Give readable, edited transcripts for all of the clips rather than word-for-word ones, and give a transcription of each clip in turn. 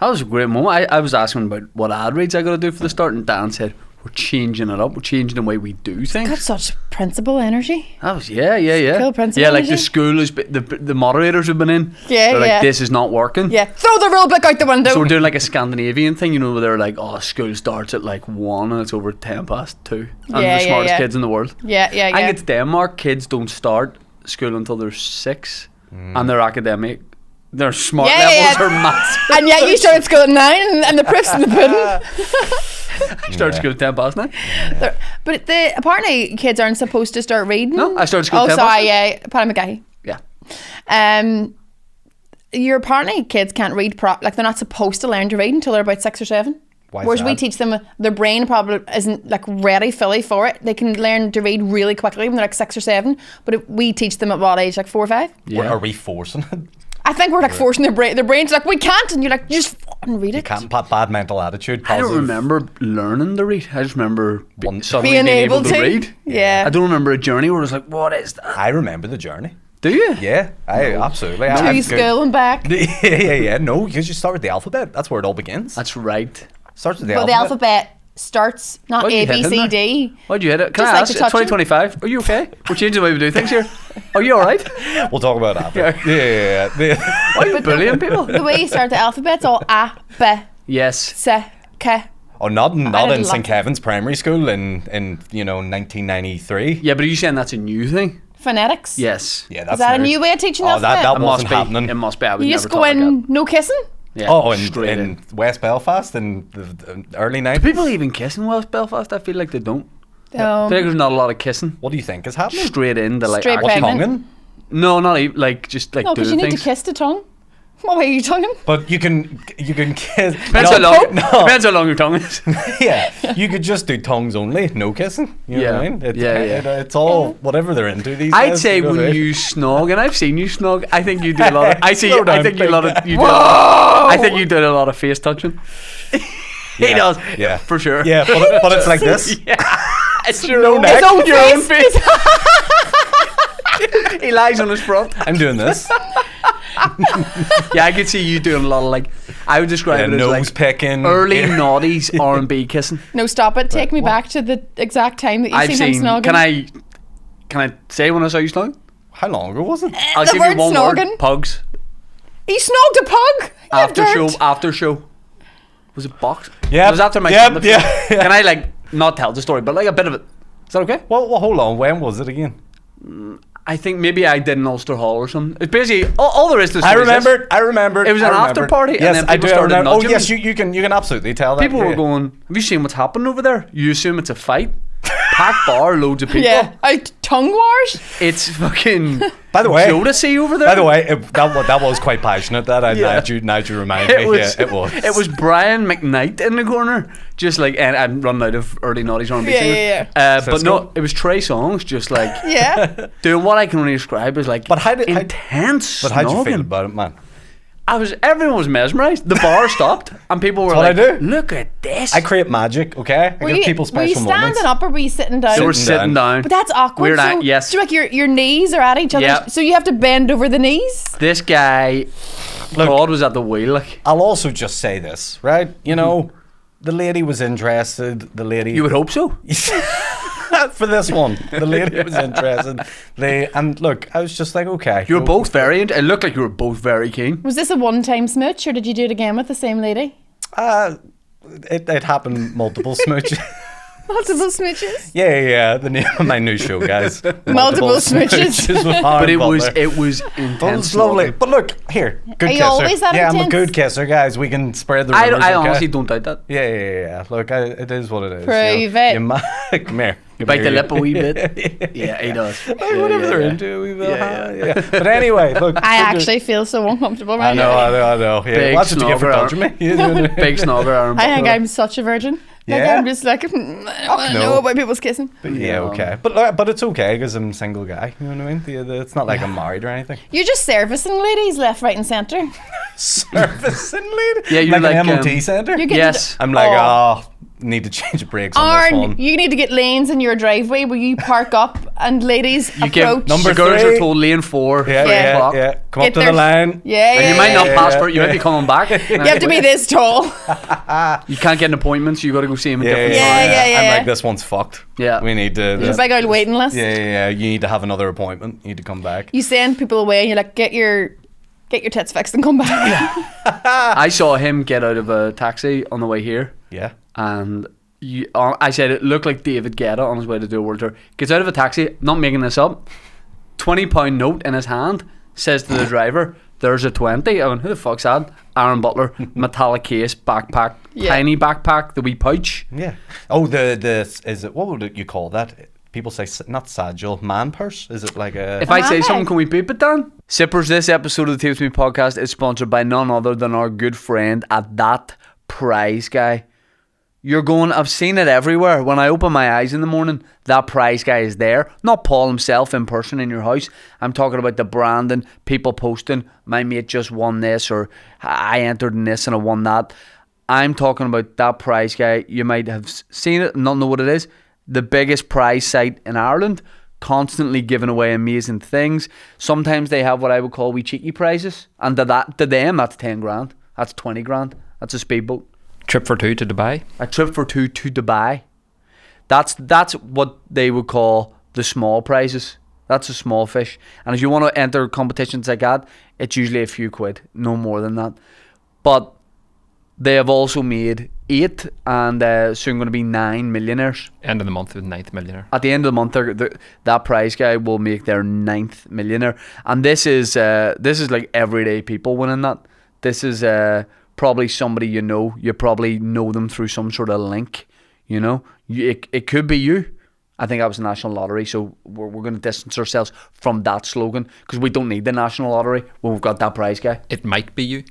That was a great moment. I was asking about what ad reads I got to do for the start, and Dan said, we're changing it up. We're changing the way we do things. Got such principal energy. That was, yeah. Cool principal Yeah, like energy. the school, the moderators have been in. Yeah, They're like, yeah. this is not working. Yeah, throw the rule book out the window. So we're doing like a Scandinavian thing, you know, where they're like, oh, school starts at like 1 and it's over 10 past 2. And Yeah, the yeah, smartest yeah. kids in the world. Yeah. I think it's Denmark, kids don't start school until they're 6 and their academic, their smart levels are massive. And yet you started school at 9 and the proof's in the pudding. I started school at 10 past 9. But apparently kids aren't supposed to start reading. No, I started school at 10 sorry, past 9. yeah, Paddy McGahey. Yeah. Your apparently kids can't read like they're not supposed to learn to read until they're about 6 or 7. Whereas we teach them, their brain probably isn't like ready fully for it. They can learn to read really quickly when they're like 6 or 7. But if we teach them at what age, like 4 or 5? Yeah. Are we forcing it? I think we're like forcing their brain. Their brain's like, we can't, and you're like, just fucking read it. You can't. Bad mental attitude. I Positive. don't remember learning to read. I just remember suddenly being being able able to. to read. Yeah. I don't remember a journey where I was like, what is that? I remember the journey. Do you? Yeah, absolutely. To school and back. Yeah. No, because you start with the alphabet. That's where it all begins. That's right. Starts with the But the alphabet. alphabet starts not Why'd you A, hit B, him C, there? D. Why'd you hit it? Can Just I like ask? to It's touch him. 2025. Are you okay? We're changing the way we do things here. Are you alright? We'll talk about that. Yeah. Why are you bullying people? The way you start the alphabet's all A, B, Yes. C, K. Oh, not I in didn't St. like- Kevin's primary school in 1993. Yeah, but are you saying that's a new thing? Phonetics. Yes. Yeah, that's Is that a nerd. new way of teaching the Oh, alphabet? that It must wasn't be. happening. It must be. I was You never just go taught like in, that. no kissing? Yeah. Oh, straight in West Belfast in the early 90s. People even kiss in West Belfast? I feel like they don't. I feel like there's not a lot of kissing. What do you think is happening? Straight into like Straight actual- back. What's pregnant. tonguing? No, not even like just like No, because doing you need things. to kiss the tongue. What way are you tonguing? But you can kiss. Depends how long. Depends how long your tongue is. Yeah, you could just do tongues only, no kissing. You know what I mean? It's all whatever they're into these days. I'd say you know what I when mean? you snog, and I've seen you snog. I think you do a lot of. I see. Slow I down, think you a big lot of. guy. You do. I think you do a lot of face touching. He Yeah, does. yeah. for sure. Yeah, but it's like this. Yeah. It's your No own neck. His own, your own face. face. He lies on his front. I'm doing this. Yeah, I could see you doing a lot of like. I would describe Yeah, it as nose like picking. early Yeah. noughties R&B kissing. No, stop it. Take me back to the exact time that you I've seen him seen. snogging. Can I say when I saw you snog? How long ago was it? I'll The give you word one snogging. word. Pugs. He snogged a pug. You After show. dirt. After show. Was it box? Yep, It was after my. yep, son. yeah. Can I like not tell the story, but like a bit of it? Is that okay? Well, hold on. When was it again? I think maybe I did in Ulster Hall or something. It's basically all the rest of the I story is this. remembered. It was I an remembered. after party, and Yes, then I people do. started remember. Oh, nudging yes, me. you can absolutely tell that. People yeah. were going, have you seen what's happening over there? You assume it's a fight. Packed bar, loads of people. Yeah. Tongue wars. It's fucking By the way, Jodeci over there. By the way, that was quite passionate. That now you remind me. It was. It was Brian McKnight in the corner, just like, and I'm running out of early naughties on Yeah. But no, it was Trey Songz, just like Yeah. doing what I can only describe as like But how did- intense. But how'd you feel snogging. about it, man? Everyone was mesmerised. The bar stopped, and people were That's like, what I do. "Look at this!" I create magic, okay? I Were give you, people were you special standing moments. up or were you sitting down? They were Sitting sitting down. But that's awkward. Weird. So, Yes. do you like your knees are at each other? Yeah. So you have to bend over the knees? This guy, Look, God was at the wheel. Like I'll also just say this, right? You know, the lady was interested. The lady. you would hope so. For this one, the lady was interested. And look, I was just like, okay. You were both very. It looked like you were both very keen. Was this a one-time smooch or did you do it again with the same lady? It happened multiple smooches. Multiple smooches? Yeah. The name of my new show, guys. Multiple smooches. with But it Aaron was Butler. it was But intense. it's lovely. snogging. But look, here, good Are you kisser. always that yeah, I'm a intense? good kisser, guys. We can spread the I rumors. I okay? honestly don't doubt that. Yeah. Look, it is what it is. Prove it. it. Come here. You bite the lip a wee bit. Yeah, he does. Whatever they're into, we will. Yeah. But anyway, look. I actually feel so uncomfortable right I know. now. Yeah. Big That's what you get for snobber, touching me. Big snogger. Aaron I think Butler. I'm such a virgin. Like Yeah? I'm just like, I don't want to no. know about people's kissing. Yeah, okay. But it's okay because I'm a single guy. You know what I mean? It's not like I'm married or anything. You're just servicing ladies left, right and centre. Servicing lady? Yeah, you're like like, an MOT centre? You're getting Yes. I'm like, need to change the brakes on this one. You need to get lanes in your driveway where you park up and ladies approach. Number girls are told lane 4. Yeah. Come up to the line. And you might not pass for it. You might be coming back. You have to be this tall. You can't get an appointment, so you got to go see him at different times. I'm like, this one's fucked. Yeah. We need to... There's a big old waiting list. Yeah. You need to have another appointment. You need to come back. You send people away and you're like, get your tits fixed and come back. I saw him get out of a taxi on the way here. Yeah. And I said it looked like David Guetta on his way to do a world tour. Gets out of a taxi, not making this up, £20 note in his hand, says to the driver, there's a 20. I went, who the fuck's that? Aaron Butler, metallic case, backpack, tiny backpack, the wee pouch. Yeah. Oh, is it, what would you call that? People say, not sagil, man purse? Is it like a... If I say something, can we beep it down? Sippers, this episode of the Tapes Me podcast is sponsored by none other than our good friend at That Prize Guy. You're going, I've seen it everywhere. When I open my eyes in the morning, That Prize Guy is there. Not Paul himself in person in your house. I'm talking about the branding, people posting, my mate just won this, or I entered in this and I won that. I'm talking about That Prize Guy. You might have seen it and not know what it is. The biggest prize site in Ireland, constantly giving away amazing things. Sometimes they have what I would call wee cheeky prizes, and to them that's 10 grand, that's 20 grand, that's a speedboat. Trip for 2 to Dubai. A trip for 2 to Dubai. That's what they would call the small prizes. That's a small fish. And if you want to enter competitions like that, it's usually a few quid, no more than that. But they have also made 8 and soon going to be 9 millionaires. End of the month, the 9th millionaire. At the end of the month, that prize guy will make their 9th millionaire. And this is like everyday people winning that. This is probably somebody you know. You probably know them through some sort of link. You know, it could be you. I think that was the National Lottery, so we're going to distance ourselves from that slogan because we don't need the National Lottery when we've got that prize guy. It might be you.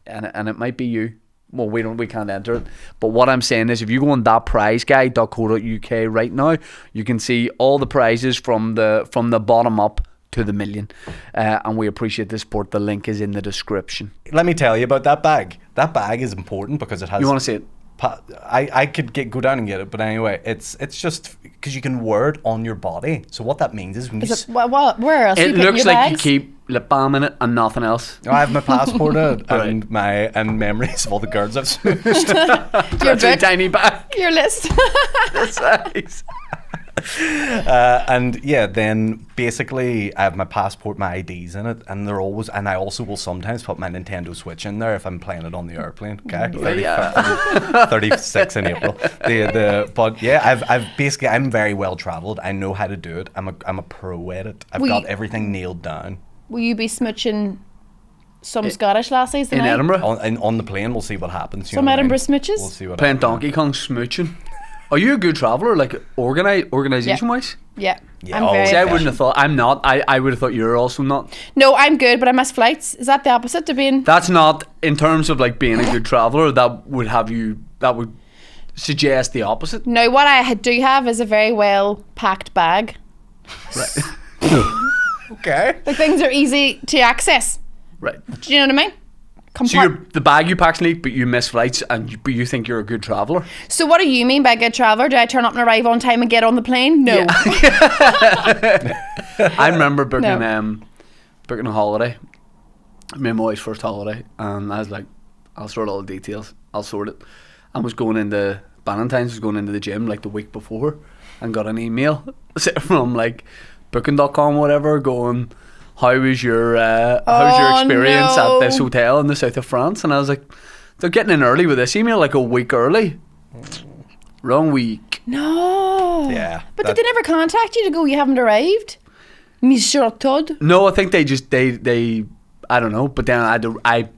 And it might be you. Well, we can't enter it. But what I'm saying is, if you go on thatprizeguy.co.uk right now, you can see all the prizes from the bottom up to the million. And we appreciate the support. The link is in the description. Let me tell you about that bag. That bag is important because it has... You want to see it? I could go down and get it, but anyway, it's just because you can wear it on your body. So what that means is when where else? It looks like you keep lip balm in it and nothing else. I have my passport in it and memories of all the girls I've smooshed. Your book, tiny bag. Your list. The size. And yeah, then basically I have my passport, my IDs in it, and I also will sometimes put my Nintendo Switch in there if I'm playing it on the airplane. Okay, 36 in April. But yeah, I'm very well travelled. I know how to do it. I'm a pro at it. I've got everything nailed down. Will you be smooching some Scottish lassies in Edinburgh? On the plane, we'll see what happens. Some Edinburgh smooches? We'll see what playing Donkey Kong smooching. Are you a good traveller, like organisation wise? Yeah. I'm very. See, I wouldn't have thought. I'm not. I would have thought you're also not. No, I'm good, but I miss flights. Is that the opposite to being? That's not in terms of like being a good traveller. That would suggest the opposite. No, what I do have is a very well packed bag. Right. Okay. Like things are easy to access. Right. Do you know what I mean? So the bag you pack's neat, but you miss flights, but you think you're a good traveller. So what do you mean by a good traveller? Do I turn up and arrive on time and get on the plane? No. Yeah. I remember booking a holiday, me and my wife's first holiday, and I was like, I'll sort all the details, I'll sort it. I was going into Valentine's, was going into the gym like the week before, and got an email from like booking.com whatever going, how's your experience at this hotel in the south of France? And I was like, they're getting in early with this email, like a week early. Wrong week. No. Yeah. But did they never contact you to go, you haven't arrived? Monsieur Todd? No, I think they I don't know, but then I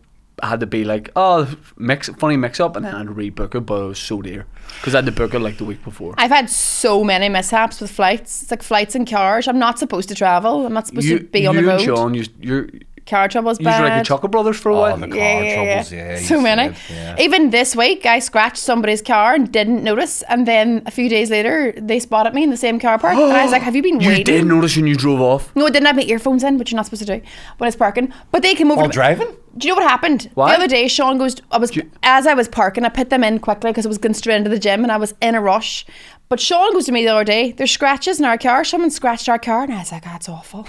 had to be like, funny mix up, and then I had to rebook it, but it was so dear because I had to book it like the week before. I've had so many mishaps with flights. It's like flights and cars. I'm not supposed to travel. I'm not supposed to be on the road. Sean, car trouble's You were like bad. the Chocolate Brothers for a Oh, while. and the car troubles, yeah. So you many. said, yeah. Even this week, I scratched somebody's car and didn't notice, and then a few days later, they spotted me in the same car park, and I was like, "Have you been You waiting?" did notice when you drove off. No, I didn't have my earphones in, which you're not supposed to do when it's parking. But they came over. While driving? Do you know what happened? Why? The other day, Sean goes. As I was parking, I put them in quickly because I was going straight into the gym and I was in a rush. But Sean goes to me the other day. There's scratches in our car. Someone scratched our car, and I was like, "That's awful."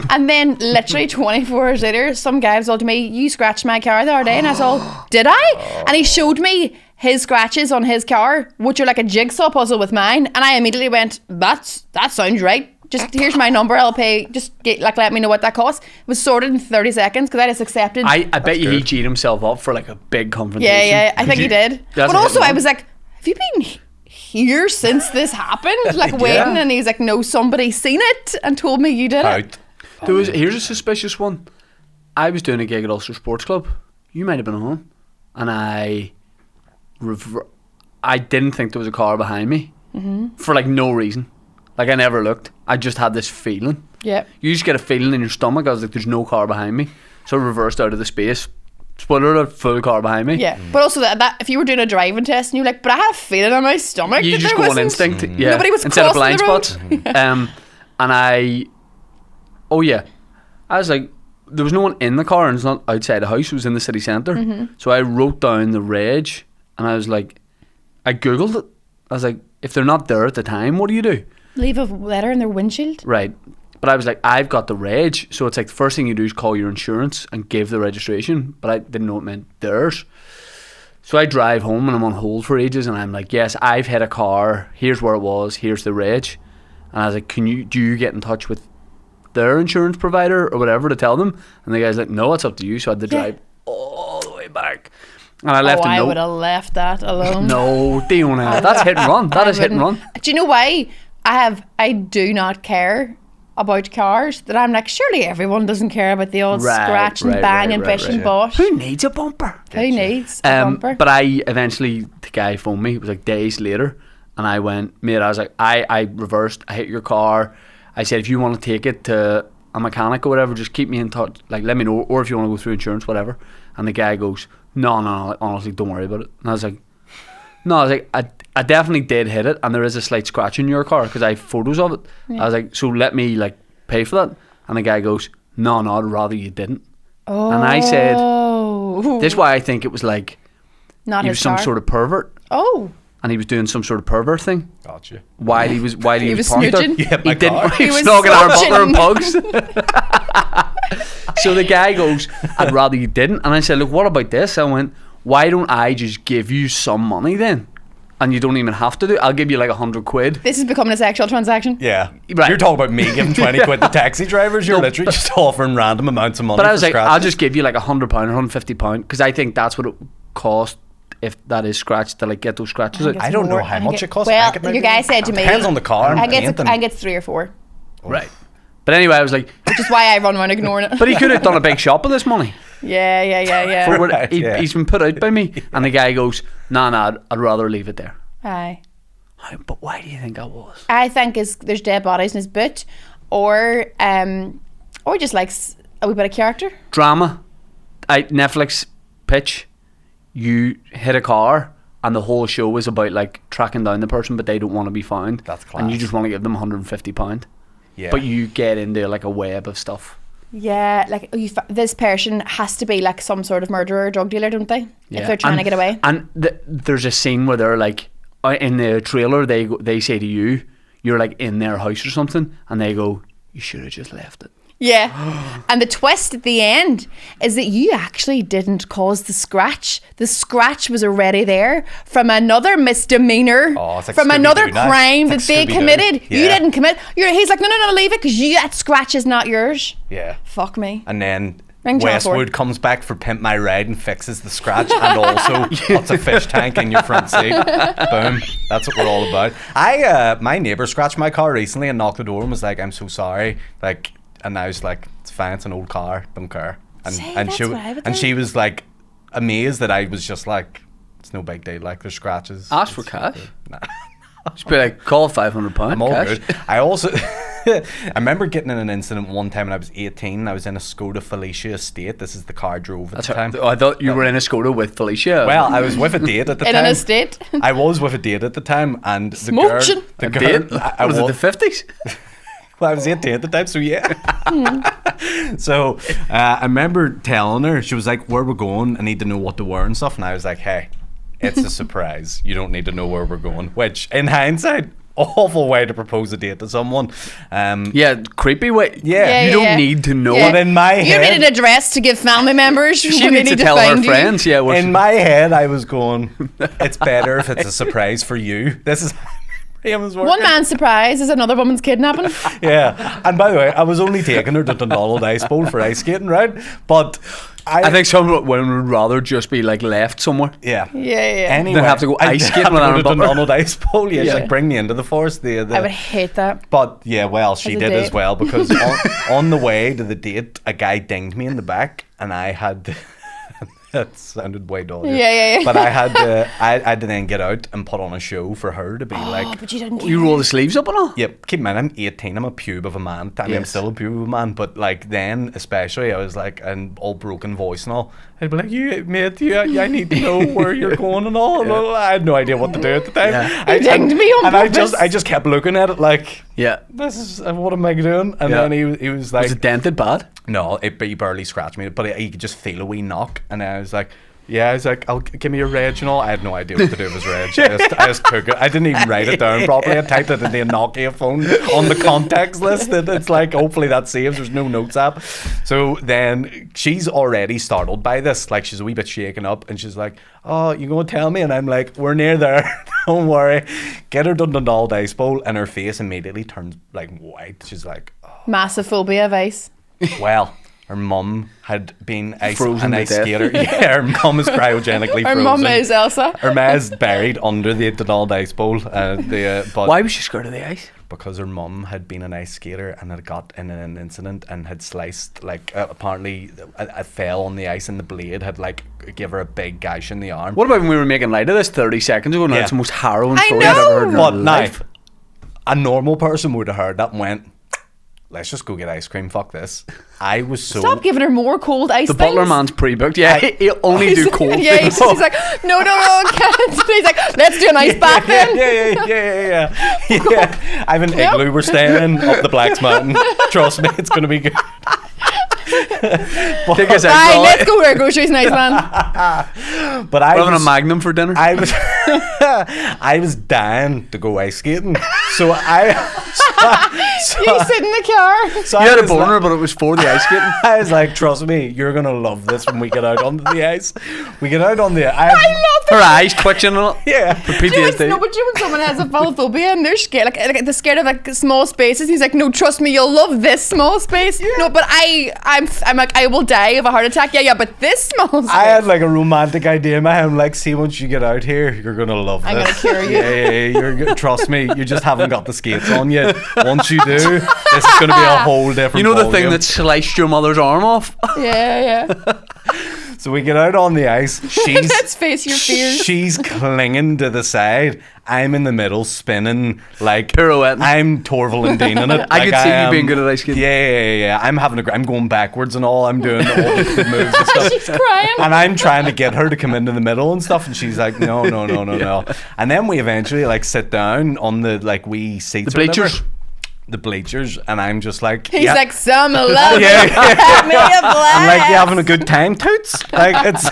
And then, literally 24 hours later, some guy was all to me, "You scratched my car the other day," and I was all, "Did I?" And he showed me his scratches on his car, which are like a jigsaw puzzle with mine, and I immediately went, that sounds right. Just here's my number, I'll pay. Just let me know what that costs. It was sorted in 30 seconds because I just accepted. I bet you he cheated himself up for like a big confrontation. Yeah, I think he did. That's But a also, hit I and was like, "Have you been here since this happened?" Like waiting, and he's like, "No, somebody's seen it and told me you did it." Out. Here's a suspicious one. I was doing a gig at Ulster Sports Club. You might have been home, and I didn't think there was a car behind me for like no reason. Like I never looked. I just had this feeling. Yeah. You just get a feeling in your stomach. I was like, "There's no car behind me," so I reversed out of the space. Spoiler alert, full car behind me. Yeah, but also that if you were doing a driving test and you're like, "But I had a feeling in my stomach," You that just there go on wasn't- instinct. Yeah. Nobody was instead of crossing blind the road. spots. And I was like, there was no one in the car, and it's not outside the house. It was in the city centre. So I wrote down the reg, and I was like, I googled it. I was like, if they're not there at the time, what do you do? Leave a letter in their windshield. Right. But I was like, I've got the reg, so it's like the first thing you do is call your insurance and give the registration. But I didn't know it meant theirs. So I drive home and I'm on hold for ages, and I'm like, yes, I've hit a car. Here's where it was. Here's the reg. And I was like, do you get in touch with their insurance provider or whatever to tell them? And the guy's like, no, it's up to you. So I had to drive all the way back. And I left a I note. would have left that alone. No, Diona, that's hit and run. That is hit and run. Do you know why? I do not care about cars. That I'm like, surely everyone doesn't care about the old scratch and bang and bish and bosh. Who needs a bumper? Who needs a bumper? But I eventually, the guy phoned me. It was like days later, and I went, mate. I was like, I reversed. I hit your car. I said, if you want to take it to a mechanic or whatever, just keep me in touch. Like, let me know, or if you want to go through insurance, whatever. And the guy goes, no, honestly, don't worry about it. And I was like, I definitely did hit it, and there is a slight scratch in your car because I have photos of it. Yeah. I was like, so let me like pay for that. And the guy goes, no, I'd rather you didn't. Oh. And I said, this is why I think it was like not he his was some car. sort of pervert. Oh. And he was doing some sort of pervert thing. Gotcha. While he was parked there. snooging? Yeah, He didn't. car. He was was snogging our Butler and smooching. pugs. So the guy goes, I'd rather you didn't. And I said, look, what about this? I went, why don't I just give you some money then? And you don't even have to do it. I'll give you like 100 quid. This is becoming a sexual transaction. Yeah. Right. You're talking about me giving 20 quid to taxi drivers. You're literally just offering random amounts of money. But I was like, scratches. I'll just give you like £100 or £150 because I think that's what it cost if that is scratched to like get those scratches out. I don't know how much it costs. Well, I could maybe- your guy said to me, Depends on the car. I get 3 or 4. Right. But anyway, I was like, Which is why I run around ignoring it. but he could have done a big shop with this money. Yeah. For what Right, yeah. he's been put out by me. And the guy goes, nah, I'd rather leave it there. Aye. But why do you think that was? I think there's dead bodies in his boot, or just like a wee bit of character. Drama. Netflix pitch. You hit a car and the whole show is about like tracking down the person, but they don't want to be found. That's class. And you just want to give them £150. Yeah. But you get into like a web of stuff. Yeah, like this person has to be like some sort of murderer or drug dealer, don't they? If they're trying to get away. And there's a scene where they're like, in the trailer, they say to you, you're like in their house or something, and they go, you should have just left it. Yeah. And the twist at the end is that you actually didn't cause the scratch. The scratch was already there from another misdemeanor, Oh, it's like from another Scooby-Doo now. crime that It's like they Scooby-Doo. committed. You Yeah. didn't commit. He's like, no, leave it because that scratch is not yours. Yeah. Fuck me. And then Ring Channel Westwood 4. comes back for Pimp My Ride and fixes the scratch and also puts a fish tank in your front seat. Boom. That's what we're all about. My neighbour scratched my car recently and knocked the door and was like, I'm so sorry. Like, and I was like, it's fine, it's an old car, don't care. And See, and that's what I would do. she was like amazed that I was just like, it's no big deal, like there's scratches. Ask for cash. Just be like, call £500. I'm all cash. good. I also I remember getting in an incident one time when I was 18. I was in a Skoda Felicia estate. This is the car I drove at the time. Oh, I thought you were in a Skoda with Felicia. Well, I was with a date at the time. In an estate. I was with a date at the time, and the Smooching. girl. I was it the 50s? Well, I was 18 at the time, so yeah. So I remember telling her, she was like, where we're going, I need to know what to wear and stuff. And I was like, hey, it's a surprise. You don't need to know where we're going. Which, in hindsight, awful way to propose a date to someone. Yeah, creepy way. Yeah. You don't need to know. But in my You head, need an address to give family members. She when they needs to need tell her find you. friends. Yeah, in my head, I was going, it's better if it's a surprise for you. This is One man's surprise is another woman's kidnapping. Yeah. And by the way, I was only taking her to Dundonald Ice Bowl for ice skating, right? But I think some women would rather just be like left somewhere. Yeah. Yeah. Anyway, Then have to go I ice did skating have to with go Aaron to Butler. Dundonald Ice Bowl. Yeah, she's Yeah. like, bring me into the forest. I would hate that. But yeah, well, she As a did as date. well, because on the way to the date, a guy dinged me in the back, and I had. That sounded way dodgy. Yeah. But I had to then get out and put on a show for her to be like. But you didn't. You roll the sleeves up and all? Yep, keep in mind, I'm 18, I'm a pube of a man. I mean, I'm Yes. still a pube of a man, but like then, especially, I was like, an all broken voice and all. I'd be like, you, mate, I need to know where you're going and all. And I had no idea what to do at the time. Yeah. You dinged me on and purpose. I just kept looking at it like, Yeah. this is, what am I doing? And Yeah. then he was like, Was it dented bad? no, he barely scratched me, but he could just feel a wee knock. And I was like, yeah, I was like, give me your reg and all. I had no idea what to do with his reg. I just took it. I didn't even write it down properly. I typed it in the Nokia phone on the contacts list. And it's like, hopefully that saves. There's no notes app. So then she's already startled by this. Like, she's a wee bit shaken up. And she's like, oh, you going to tell me? And I'm like, we're near there. Don't worry. Get her done Dundonald Ice Bowl. And her face immediately turns like white. She's like, oh. Massive phobia of ice. Well, her mum had been Frozen an to ice death. skater. Yeah, her mum is cryogenically Her frozen. mum is Elsa. Her ma's buried under the Donald Ice Bowl. But Why was she scared of the ice? because her mum had been an ice skater and had got in an incident and had sliced, like, apparently it fell on the ice and the blade had, like, give her a big gash in the arm. What about when we were making light of this 30 seconds ago? Now Yeah. it's the most harrowing I story I've ever heard in But my now, life. a normal person would have heard that and went, let's just go get ice cream, fuck this. I was so... Stop giving her more cold ice The things. Butler man's pre-booked. Yeah, he'll only do cold Yeah, things. he's like, no, I can't. He's like, let's do an ice bath then. Yeah. I have an igloo we're staying in up the Blacks Mountain. Trust me, it's going to be good. Take us out. Right, Roy. let's go to our groceries, nice man. But I We're having a was, Magnum for dinner. I was, I was dying to go ice skating. So You sit in the car. so you I had a was boner, but it was for the ice skating. I was like, trust me, you're gonna love this when we get out onto the ice. We get out on the I love Her eyes twitching and all. Yeah. For Do you know, PTSD. no, but you know when someone has a phobophobia and they're scared, like they're scared of like small spaces. He's like, no, trust me, you'll love this small space. No, but I'm like, I will die of a heart attack. Yeah, but this small space. I had like a romantic idea in my head. I'm like, see, once you get out here, you're gonna love this. I'm gonna cure you. Yeah. Trust me, you just haven't got the skates on yet. Once you do, this is gonna be a whole different. You know the thing ballgame. that sliced your mother's arm off? Yeah. So we get out on the ice. She's Let's face your fears. She's clinging to the side. I'm in the middle, spinning like Pirouetting. I'm Torval and Dean in it. I Like, could see you am- being good at ice skating. Yeah. I'm going backwards and all. I'm doing all the moves and stuff. She's crying. And I'm trying to get her to come into the middle and stuff, and she's like, no. And then we eventually like sit down on the like wee seats, The or whatever. bleachers. The bleachers, and I'm just like, He's yeah. like, some love. Yeah. Have me a blast. I'm like, you having a good time, Toots? Like, it's.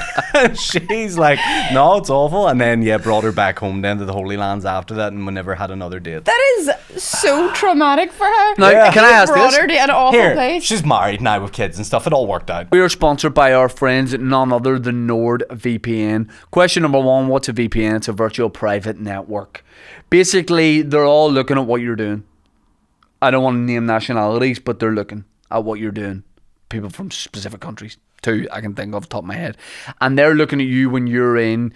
She's like, no, it's awful. And then brought her back home then to the Holy Lands after that, and we never had another date. That is so traumatic for her. Now, Yeah. can I ask Brought this? her to an awful Here, place. she's married now with kids and stuff. It all worked out. We are sponsored by our friends at none other than NordVPN. Question number one, what's a VPN? It's a virtual private network. Basically, they're all looking at what you're doing. I don't want to name nationalities, but they're looking at what you're doing. People from specific countries, too, I can think off the top of my head. And they're looking at you when you're in,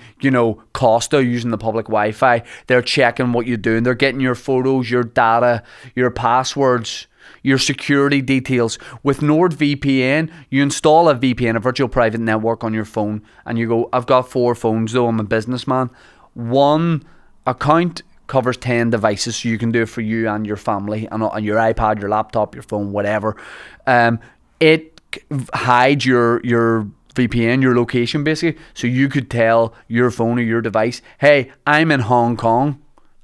Costa using the public Wi-Fi. They're checking what you're doing. They're getting your photos, your data, your passwords, your security details. With NordVPN, you install a VPN, a virtual private network, on your phone, and you go, I've got 4 phones though, I'm a businessman. One account covers 10 devices, so you can do it for you and your family, and on your iPad, your laptop, your phone, whatever. It hides your VPN, your location, basically, so you could tell your phone or your device, hey, I'm in Hong Kong,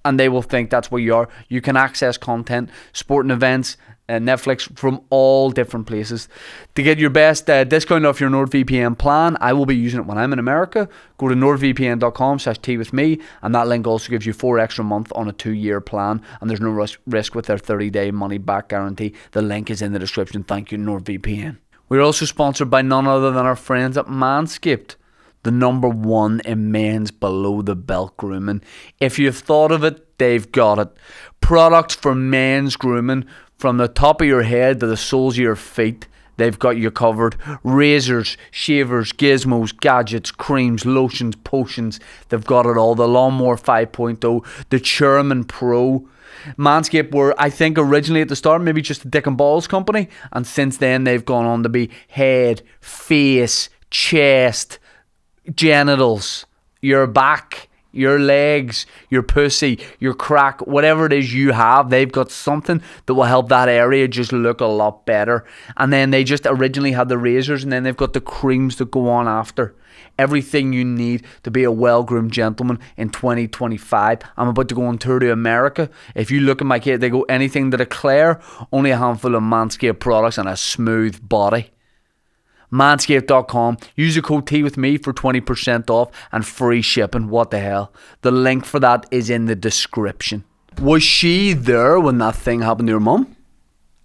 and they will think that's where you are. You can access content, sporting events, Netflix from all different places. To get your best discount off your NordVPN plan, I will be using it when I'm in America. Go to nordvpn.com/teawithme, and that link also gives you 4 extra months on a 2-year plan, and there's no risk with their 30-day money back guarantee. The link is in the description. Thank you, NordVPN. We're also sponsored by none other than our friends at Manscaped, the #1 in men's below the belt grooming. If you've thought of it, they've got it. Products for men's grooming, from the top of your head to the soles of your feet, they've got you covered. Razors, shavers, gizmos, gadgets, creams, lotions, potions, they've got it all. The Lawnmower 5.0, the Chairman Pro. Manscaped were, I think, originally at the start maybe just a dick and balls company, and since then they've gone on to be head, face, chest, genitals, your back, your legs, your pussy, your crack, whatever it is you have, they've got something that will help that area just look a lot better. And then they just originally had the razors, and then they've got the creams that go on after. Everything you need to be a well-groomed gentleman in 2025. I'm about to go on tour to America. If you look at my kit, they go anything to declare, only a handful of Manscaped products and a smooth body. Manscaped.com. Use the code TEAWITHME for 20% off and free shipping. What the hell? The link for that is in the description. Was she there when that thing happened to your mum?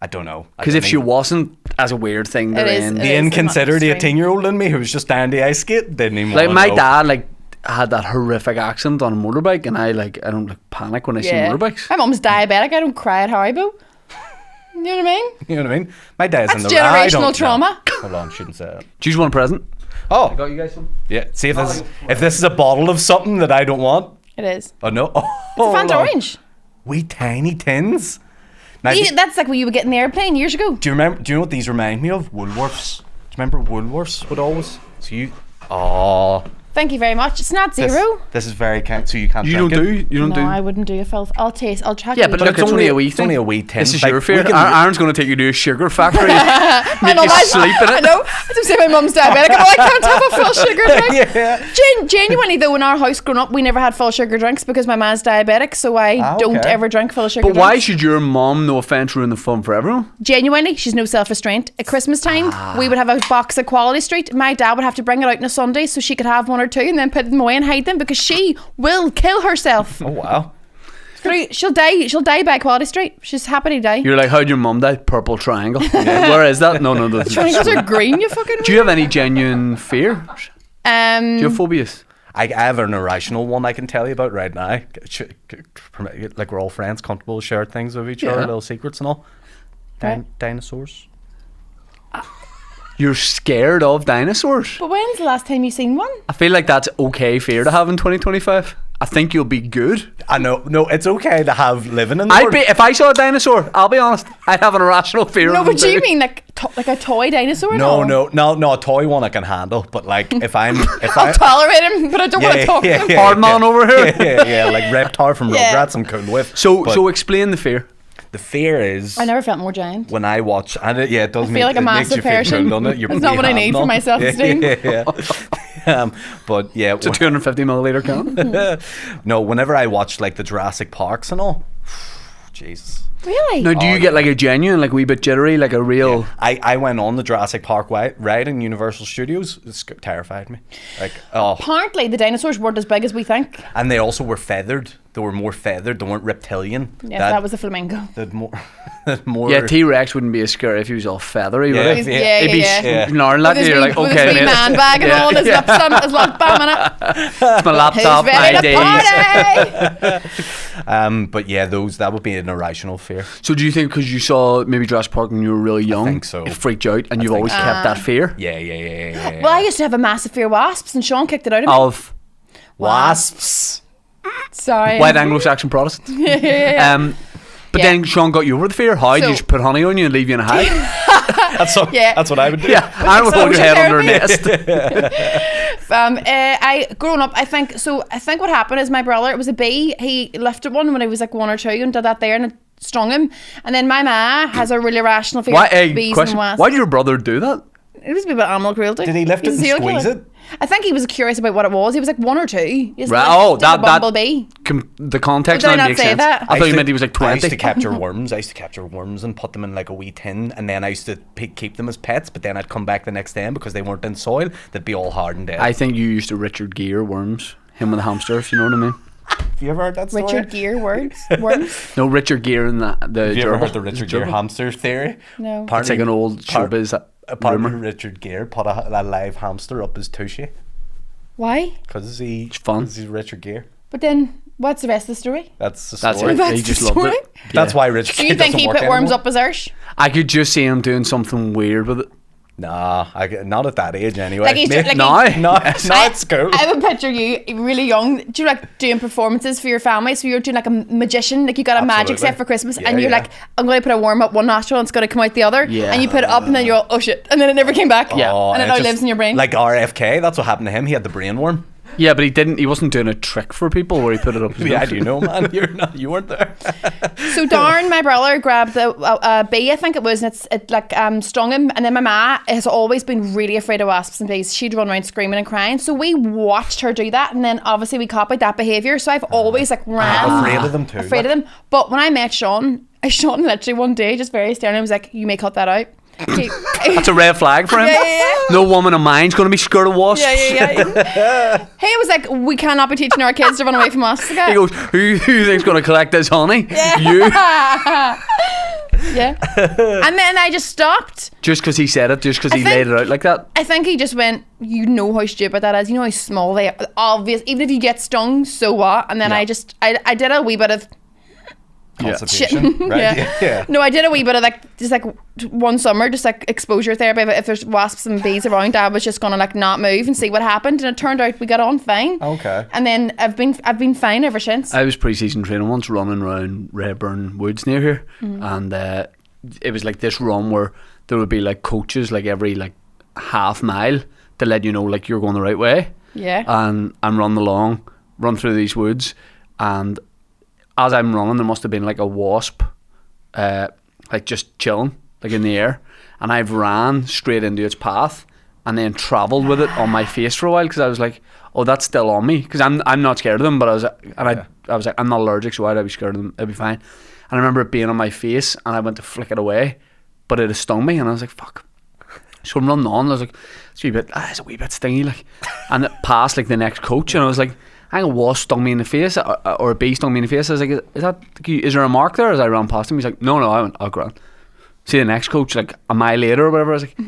I don't know. Because if she wasn't, that's a weird thing to end. The inconsiderate 18-year-old in me who was just down the ice skate didn't even like my know. dad had that horrific accident on a motorbike, and I don't panic when I see motorbikes. My mum's diabetic. I don't cry at Haribo. You know what I mean? You know what I mean? My dad's in the generational trauma. No. Hold on, shouldn't say that. Do you just want a present? Oh, I got you guys some. Yeah. See if this is a bottle of something that I don't want. It is. Oh no. It's a Fanta Orange. Wee tiny tins. Now, That's like when you would get in the airplane years ago. do you know what these remind me of? Woolworths. Do you remember Woolworths would always? So you. Oh. Thank you very much. It's not zero. This is very kind. So you can't. You drink don't it? do. You don't do. No, I wouldn't do a filth. I'll taste. I'll try. Yeah, but look, it's only a wee thing. It's only a wee tin. This is Like, your fear. we can- Aaron's going to take you to a sugar factory. Make know, you sleep in I it. know. I was say my mum's diabetic. I can't have a full sugar drink. Yeah. Genuinely though, in our house growing up, we never had full sugar drinks because my man's diabetic, so I don't ever drink full sugar But drinks. why should your mum, no offence, ruin the fun for everyone? Genuinely, she's no self-restraint. At Christmas time, we would have a box of Quality Street. My dad would have to bring it out on a Sunday so she could have one or two and then put them away and hide them because she will kill herself. Oh wow. She'll die by Quality Street. She's happy to die. You're like, how'd your mum die? Purple triangle. Yeah, where is that? No. Triangles are green, you fucking. Do you have any genuine fear? Do you have phobias? I have an irrational one I can tell you about right now. Like we're all friends, comfortable to share things with each other, little secrets and all. Dinosaurs. You're scared of dinosaurs? But when's the last time you seen one? I feel like that's okay fear to have in 2025. I think you'll be good. I know. No, it's okay to have living in the world. If I saw a dinosaur, I'll be honest, I'd have an irrational fear No, of them but do you too. mean like a toy dinosaur? No, a toy one I can handle. But like, I'll tolerate him, but I don't want to talk to him. Hard man over here. Yeah, like Reptar from Rugrats. I'm cool with. So explain the fear. The fear is I never felt more giant. when I watch, and it does I feel like a massive person. Doesn't it? That's not what I need for my self-esteem. But yeah, It's a 250 milliliter can. no. Whenever I watch like the Jurassic Parks and all, Jesus. Really? Now, do you get like a genuine, like a wee bit jittery, like a real? I went on the Jurassic Park ride in Universal Studios. It terrified me. Like, Apparently, the dinosaurs weren't as big as we think. and they also were feathered. They were more feathered. They weren't reptilian. Yes, that was a flamingo. More. Yeah, T-Rex wouldn't be as scary if he was all feathery, would he? Yeah. He'd be snarling at With you. his You're like, wee- with okay, his wee mate. man bag and all, his lip balm in it. It's my laptop, Who's ready ID. to party? But yeah, that would be an irrational fear. So do you think because you saw maybe Jurassic Park when you were really young, think so. it freaked you out and you've always kept that fear? Yeah. Well, I used to have a massive fear of wasps, and Sean kicked it out of me. Of Wasps. Sorry. white Anglo-Saxon Protestants. But then Sean got you over the fear. How? Did you So- just put honey on you and leave you in a high? That's what I would do. Yeah, I would hold your head under a nest. Growing up, I think what happened is my brother, it was a bee, he lifted one when he was like 1 or 2 and did that there and it stung him. And then my ma has a really irrational fear of bees and wasps. Why did your brother do that? It was a bit about animal cruelty. Did he lift it and squeeze it? I think he was curious about what it was. He was like 1 or 2. That bumblebee. The context Did I now not makes say sense. that? I thought you meant he was like 20. I used to capture worms. And put them in like a wee tin, and then I used to keep them as pets. But then I'd come back the next day, and because they weren't in soil, they'd be all hard and dead. I think you used to Richard Gere worms. Him with the hamster, if you know what I mean. Have you ever heard that story? Richard Gere worms? No, Richard Gere and the Have you ever heard the gerbil. Richard Gere hamster theory? No. It's like an old showbiz Apparently, rumour. Richard Gere put a live hamster up his tushy Why? because he's fun. He's Richard Gere. But then, what's the rest of the story? That's the That's story. it. That's He the just loved story? it. That's Yeah. why Richard Do Gere you think doesn't he work put worms anymore. up his arse? I could just see him doing something weird with it. Nah, not at that age anyway. Like he's like No. no, it's cool. I would picture you really young. Do you like doing performances for your family? So you're doing like a magician, like you got a magic Absolutely. set for Christmas, Yeah, and you're yeah. like, I'm going to put a worm up one nostril and it's going to come out the other. Yeah. And you put it up and then you're all, oh shit, and then it never came back. Yeah. And it now lives in your brain. Like RFK, that's what happened to him. He had the brain worm. Yeah, but he wasn't doing a trick for people where he put it up his Yeah, nose. do you know, man? You weren't there. So Darren, my brother, grabbed a bee, I think it was, and it stung him. And then my ma has always been really afraid of wasps and bees. She'd run around screaming and crying. So we watched her do that, and then obviously we copied that behaviour. So I've always like ran. Afraid of them too. Afraid of them. But when I met Sean literally one day, just very sternly, was like, "You may cut that out." That's a red flag for him. Yeah. No woman of mine's going to be scared of wasps. Yeah. He was like, "We cannot be teaching our kids to run away from us." He goes, who think's going to collect this honey? You. Yeah. And then I just stopped. Just because he said it, just because he laid it out like that. I think he just went, you know how stupid that is. You know how small they are. Obvious. Even if you get stung, so what? And then I did a wee bit of Constipation, right? Yeah. No, I did a wee bit of just one summer, just like exposure therapy. But if there's wasps and bees around, I was just gonna like not move and see what happened. And it turned out we got on fine. Okay. And then I've been fine ever since. I was pre-season training once, running around Redburn Woods near here, and it was like this run where there would be like coaches like every like half mile to let you know like you're going the right way. Yeah. And I'm run through these woods, and as I'm running, there must have been like a wasp, like just chilling, like in the air, and I've ran straight into its path, and then travelled with it on my face for a while because I was like, oh, that's still on me, because I'm not scared of them, but I was like, I'm not allergic, so why'd I be scared of them? It'd be fine. And I remember it being on my face, and I went to flick it away, but it had stung me, and I was like, fuck. So I'm running on, and I was like, it's a wee bit stingy, like, and it passed like the next coach, and I was like, I think a wasp stung me in the face, or a bee stung me in the face. I was like, is there a mark there? As I ran past him, he's like, no, I went, oh, grand. See the next coach like a mile later or whatever. I was like,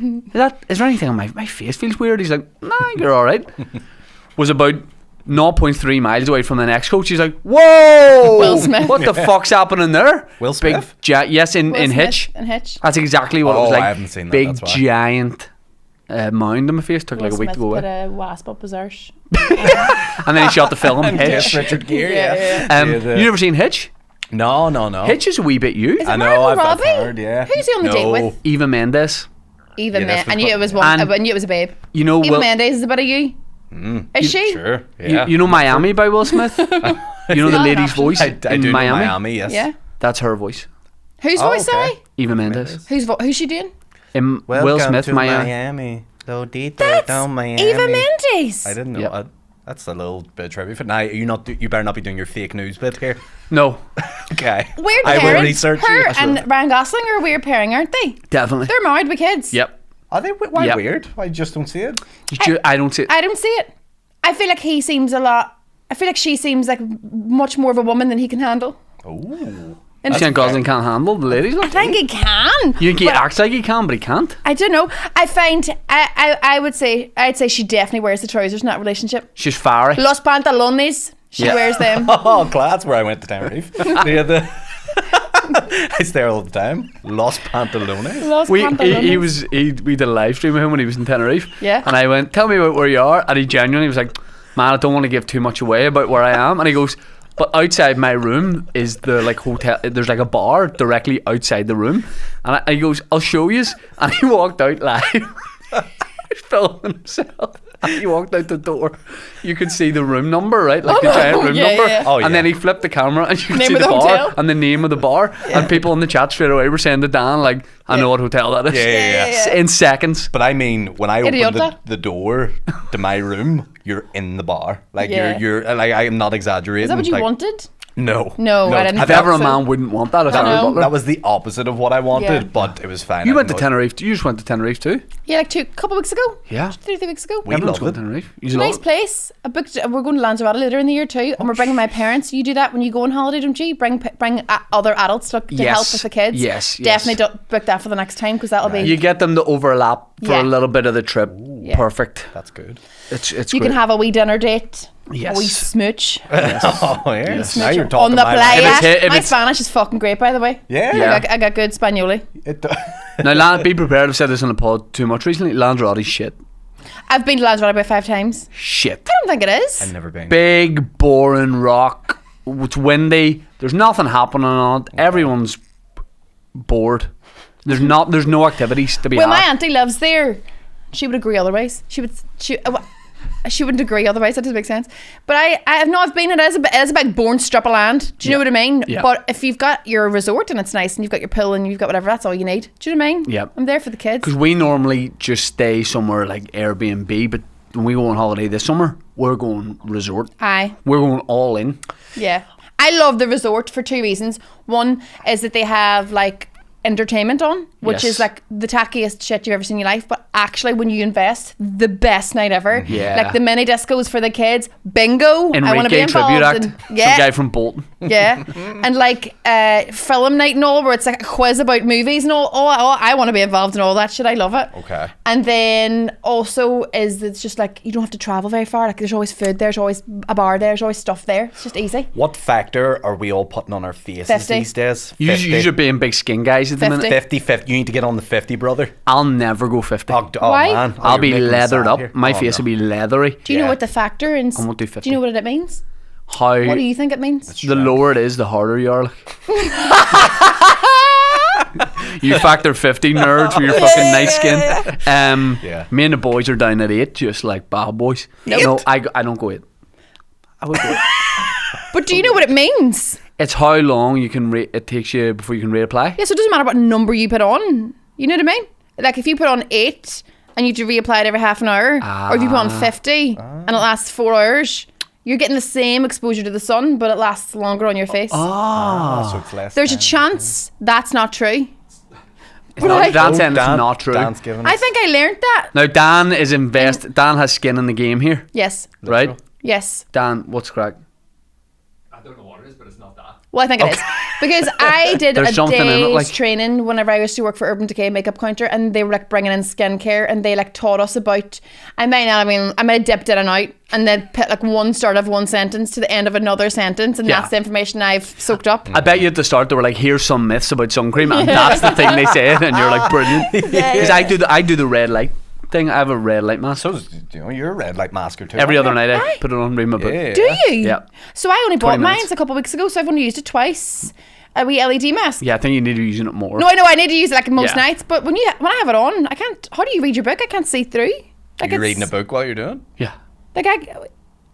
is there anything on my face feels weird? He's like, nah, you're all right. Was about 0.3 miles away from the next coach. He's like, whoa, Will Smith. what the fuck's happening there? Will Smith? Yes, in Will Smith Hitch. in Hitch. That's exactly what it was Oh, like. I haven't seen that, Big that's why. giant mound on my face. Took like a Will week Smith to go put away. a wasp up his arse. And then he shot the film Yes, Hitch. Richard Gere. Yeah. You never seen Hitch? No. Hitch is a wee bit you. Is I it know, Margot I've Robbie? heard, yeah. Who's he on the date with? Eva Mendes. Eva Yeah, that's I knew it was what- one. And- I knew it was a babe. You know, Eva Mendes is a bit of you. Is she? Sure. Yeah. you know Miami by Will Smith? You know the not an lady's option. voice I in do Miami? know Miami, yes. Yeah. That's her voice. Whose voice? okay. Sorry. Eva Mendes. Who's she doing? Will Smith, Miami. Miami. That's Eva Mendes. I didn't know Yep. that. That's a little bit of trivia. Now, you better not be doing your fake news bit here. No, Okay. Weird I will parents. research Her you. and Ryan Gosling are a weird pairing, aren't they? definitely. They're married with kids. Yep. Are they? Why Yep. weird? I just don't see it. I don't see it. I don't see it. I feel like he seems a lot. I feel like she seems like much more of a woman than he can handle. Oh. And Shane Gosling can't handle the ladies. I think he can. You think he but acts like he can, but he can't. I don't know. I find I'd say she definitely wears the trousers in that relationship. She's fiery. Los pantalones. She Yeah. wears them. Oh, class. That's where I went to Tenerife. It's there all the time. Los Pantalones. Los We pantalones. we did a live stream with him when he was in Tenerife. Yeah. And I went, tell me about where you are. And he genuinely was like, man, I don't want to give too much away about where I am. And he goes, But outside my room is the like hotel. There's like a bar directly outside the room, and he goes, "I'll show you." And he walked out live. He's filming himself. And he walked out the door. You could see the room number, right? Like the giant room number. Yeah. Oh, yeah. And then he flipped the camera and you could Name see of the the bar hotel? and the name of the bar. And people in the chat straight away were saying to Dan, like, I know what hotel that is. Yeah. In seconds. But I mean, when I opened Idiota. the door to my room, you're in the bar. Like Yeah. you're like, I'm not exaggerating. Is that what you like, wanted? No. No, I didn't If think ever a so. man wouldn't want that, it's I Harry know. Butler. That was the opposite of what I wanted, Yeah. but it was fine. You I went to know- Tenerife. You just went to Tenerife too. Yeah, like a couple weeks ago. Yeah. 3 weeks ago. We Everyone's love going it. to Tenerife. You It's a love nice it. place. We're going to Lanzarote later in the year too, and we're bringing my parents. You do that when you go on holiday, don't you? Bring other adults to help Yes. with the kids. Yes. Definitely book that for the next time because that'll be. You get them to overlap for Yeah. a little bit of the trip. Yeah. Perfect. That's good. It's You great. can have a wee dinner date. Yes. A wee smooch. Oh, yeah. Now Smooch you're on talking the my playa. language. If My it's- Spanish is fucking great, by the way. Yeah. Yeah. I got good Spanioli. It, Now, be prepared. I've said this on the pod too much recently. Lanzarote's shit. I've been to Lanzarote about 5 times. Shit. I don't think it is. I've never been. Big, boring rock. It's windy. There's nothing happening on it. Everyone's bored. There's no activities to be Well, my had. auntie lives there. She would agree otherwise. She wouldn't agree otherwise. That doesn't make sense. But I've been. It is a big boring strip of land. Do you know what I mean? Yeah. But if you've got your resort and it's nice and you've got your pool and you've got whatever, that's all you need. Do you know what I mean? Yeah. I'm there for the kids. Because we normally just stay somewhere like Airbnb, but when we go on holiday this summer, we're going resort. Aye. We're going all in. Yeah. I love the resort for 2 reasons. One is that they have like entertainment on, which Yes. is like the tackiest shit you've ever seen in your life, but actually when you invest, the best night ever. Yeah. Like the mini discos for the kids, bingo. I want to be Enrique tribute involved. act. And, yeah. Some guy from Bolton. Yeah, and like film night and all, where it's like a quiz about movies and all. Oh, I want to be involved in all that shit. I love it. Okay. And then also is it's just like you don't have to travel very far. Like there's always food there, there's always a bar there, there's always stuff there. It's just easy. What factor are we all putting on our faces 50. these days? You should be in big skin guys at the 50. minute. 50. You need to get on the 50, brother. I'll never go 50. Oh, Why? man. I'll you're be making me leathered sad up. here. My Oh, face no. will be leathery. Do you know Yeah. what the factor is? I won't do Do 50. you know what it means? How What do you think it means? the lower it is, the harder you are. Like. You factor 50 nerds with your fucking nice skin. Yeah. Me and the boys are down at 8, just like bad boys. No, I don't go 8. I would go 8. But do you know what it means? It's how long you can it takes you before you can reapply. Yeah, so it doesn't matter what number you put on. You know what I mean? Like if you put on 8 and you have to reapply it every half an hour, or if you put on 50 and it lasts 4 hours, you're getting the same exposure to the sun, but it lasts longer on your face. So it's less There's a time. chance that's not true. It's not, Dan's saying Dan- it's not true. Dan's giving I us- think I learned that. Now Dan is Dan has skin in the game here, Yes. right? Yes. Dan, what's crack? I don't know what it is, but it's not that. Well, I think it is. Because I did There's a something in it, day's like- training whenever I used to work for Urban Decay makeup counter, and they were like bringing in skincare, and they like taught us about. I might have dipped in and out, and then put like one start of one sentence to the end of another sentence, and Yeah. that's the information I've soaked up. I bet you at the start they were like, "Here's some myths about sun cream," and that's the thing they said, and you're like, "Brilliant." Because I do the red light thing. I have a red light mask. So, you're a red light masker too. Every aren't other you? night I put it on, read my book. Yeah. Do you? Yeah. So I only 20 bought mine minutes. a couple of weeks ago, so I've only used it twice. A wee LED mask. Yeah, I think you need to be using it more. No, I know I need to use it like most Yeah. nights, but when I have it on, I can't. How do you read your book? I can't see through. Like Are you it's- reading a book while you're doing? Yeah. Like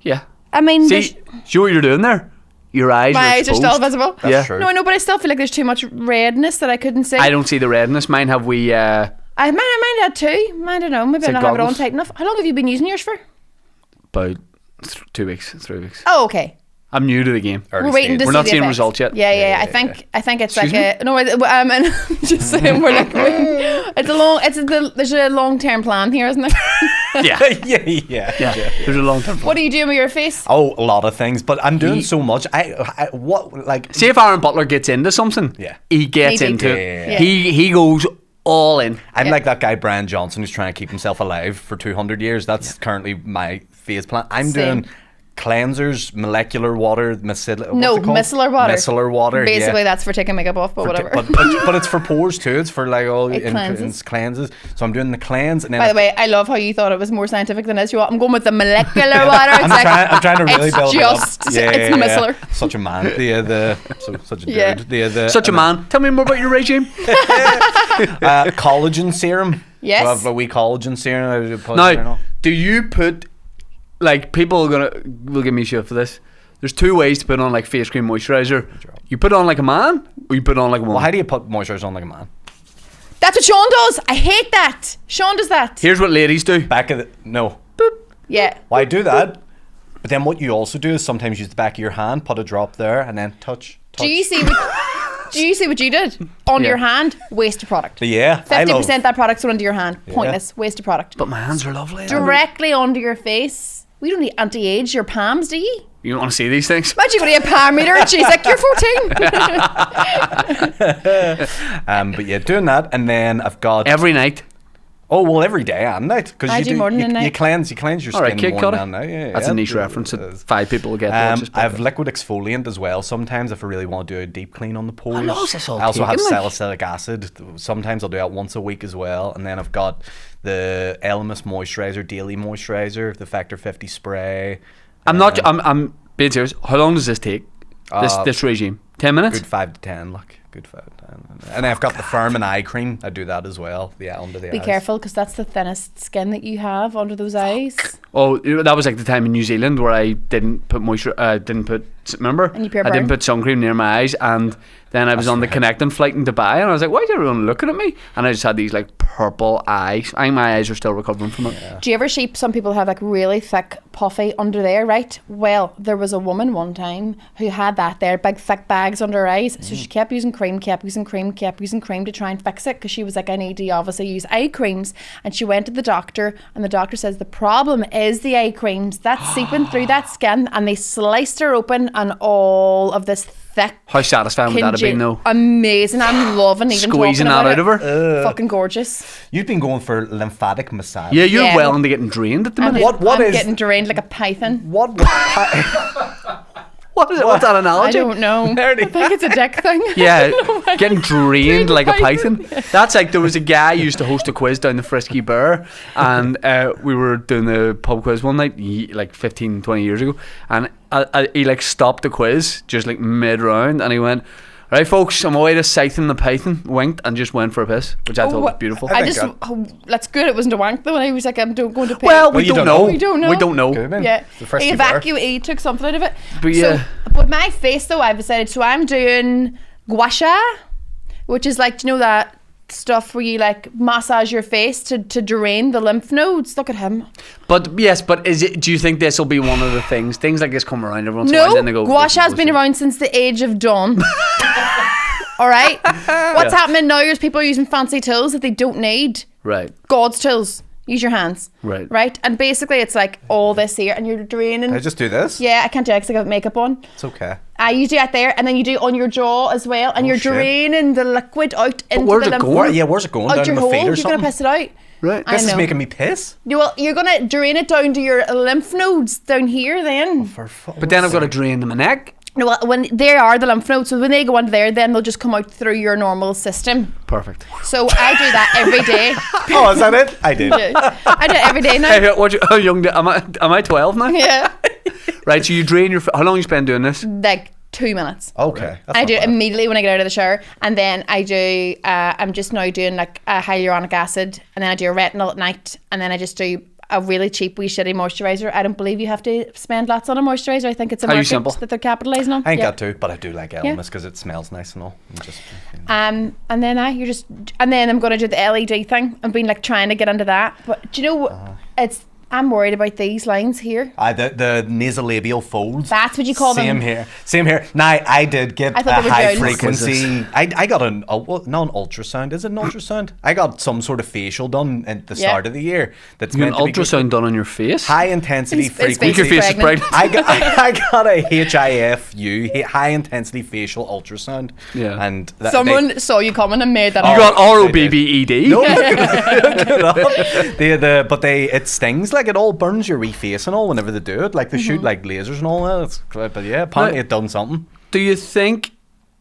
Yeah. I mean, there's- See what you're doing there? Your eyes my are eyes are exposed. still visible. That's Yeah. true. No, I know, but I still feel like there's too much redness that I couldn't see. I don't see the redness. Mine have we I mine had too. I don't know. Maybe Is I it don't have it on goggles? tight enough. How long have you been using yours for? about 2 weeks, 3 weeks. Oh, okay. I'm new to the game. Early We're waiting to stage. We're see not the seeing effects. results yet. Yeah. I think it's Excuse like a no. And I'm just saying we're like there's a long term plan here, isn't there? Yeah. yeah. There's a long term. What are you doing with your face? Oh, a lot of things, but I'm doing so much. What like? See if Aaron Butler gets into something. Yeah. He gets Maybe. into Yeah, it. yeah, yeah. He goes all in. I'm Yeah. like that guy Brian Johnson who's trying to keep himself alive for 200 years. That's currently my phase plan. I'm Same. doing cleansers, molecular water, micellar water. Micellar water. Basically, that's for taking makeup off, but whatever. But it's for pores too. It's for like all cleanses. So I'm doing the cleanse, and then by the way, I love how you thought it was more scientific than this. I'm going with the molecular water. I'm trying to really build it up. It's the micellar. Such a man. Such a dude. Such a man. Tell me more about your regime. Collagen serum. Yes. We have a wee collagen serum. Now, do you put, like, people will give me shit for this. There's 2 ways to put on, like, face cream moisturizer. You put it on like a man, or you put it on like a woman. Well, how do you put moisturizer on like a man? That's what Sean does. I hate that. Sean does that. Here's what ladies do. No. Boop. Yeah. Well, I do that. But then what you also do is sometimes use the back of your hand, put a drop there, and then touch. Do you see what you did? Under your hand, waste of product. Yeah. 50% that product's went under your hand. Pointless. Waste of product. But my hands are lovely. Directly under your face. We don't need anti-age your palms, do you? You don't want to see these things? Imagine going to a palm reader and she's like, you're 14. But yeah, doing that, and then I've got every night. Oh, well, every day and night, because I do more than a night. You cleanse your skin more than a night. Yeah, that's a niche reference that 5 people will get. I have liquid exfoliant as well. Sometimes if I really want to do a deep clean on the pores. I also have salicylic acid. Sometimes I'll do that once a week as well. And then I've got the Elemis moisturizer, daily moisturizer, the Factor 50 spray. I'm being serious. How long does this take? This regime? 10 minutes? Good 5 to 10. Good 5 to 10. And then I've got the Firm and eye cream. I do that as well. Yeah, under the eyes. Be careful, because that's the thinnest skin that you have under those eyes. Oh, that was like the time in New Zealand where I didn't put remember? And you I didn't put sun cream near my eyes, and then I was on the connecting flight in Dubai, and I was like, why is everyone looking at me? And I just had these like purple eyes. I think my eyes are still recovering from it. Yeah. Do you ever see some people have like really thick puffy under there, right? Well, there was a woman one time who had that there, big thick bags under her eyes. So she kept using cream to try and fix it, because she was like, I need to obviously use eye creams. And she went to the doctor, and the doctor says the problem is the eye creams. That's seeping through that skin. And they sliced her open, and all of this thick. How satisfying would that have been, though? Amazing. I'm loving even squeezing talking that about out of her. Fucking gorgeous. You've been going for lymphatic massage. Yeah, you're well into getting drained at the minute. I'm getting drained like a python. What is it? What's that analogy? I don't know. I think it's a dick thing. Yeah, getting drained like a python. That's like, there was a guy who used to host a quiz down the Frisky Bear, and we were doing the pub quiz one night, like 15, 20 years ago, and he like stopped the quiz just like mid-round, and he went, right, folks, I'm away to Scything the Python, winked, and just went for a piss, which I thought was beautiful. That's good. It wasn't a wank, though, and I was like, I'm going to piss. Well, we don't know. We don't know. Yeah. He took something out of it. But yeah. But my face, though, I've decided, so I'm doing gua sha, which is like, do you know that stuff where you like massage your face to drain the lymph nodes? Look at him. But yes, do you think this will be one of the things like this come around every once in a while? No, then they go, gua sha has been around since the age of dawn. All right, what's happening now is people are using fancy tools that they don't need. Right. God's tools. Use your hands. Right. And basically it's like all this here, and you're draining. Can I just do this? Yeah, I can't do it because I got makeup on. It's okay. You do that there, and then you do it on your jaw as well, and you're draining the liquid out into the lymph node. Yeah, where's it going? Out down your my hole. feet or You're something? going to piss it out. Right. This is making me piss? Well, you're going to drain it down to your lymph nodes down here then. But then I've got to drain to my neck. No, well, when there are the lymph nodes, so when they go under there, then they'll just come out through your normal system. Perfect. So I do that every day. Oh, is that it? I did. I do it every day now. Hey, how young am I 12 now? Yeah. Right, so you drain your... How long you spend doing this? Like 2 minutes. Okay. I do it immediately when I get out of the shower, and then I do I'm just now doing like a hyaluronic acid, and then I do a retinol at night, and then I just do a really cheap wee shitty moisturiser. I don't believe you have to spend lots on a moisturiser. I think it's a market that they're capitalising on. I ain't got to, but I do like Elemis because it smells nice and all. And then I'm going to do the LED thing. I've been like trying to get into that, but do you know I'm worried about these lines here. The nasolabial folds. That's what you call them. Same here. Now, I did get a high frequency. I got not an ultrasound. Is it an ultrasound? I got some sort of facial done at the start of the year. That's an ultrasound done on your face? High intensity frequency. Your face is pregnant. I got a HIFU, high intensity facial ultrasound. Yeah. And someone saw you coming and made that up. You got ROBBED? No, look it up. It stings like it all burns your wee face and all whenever they do it. Like they shoot like lasers and all that. But yeah, apparently it done something. Do you think?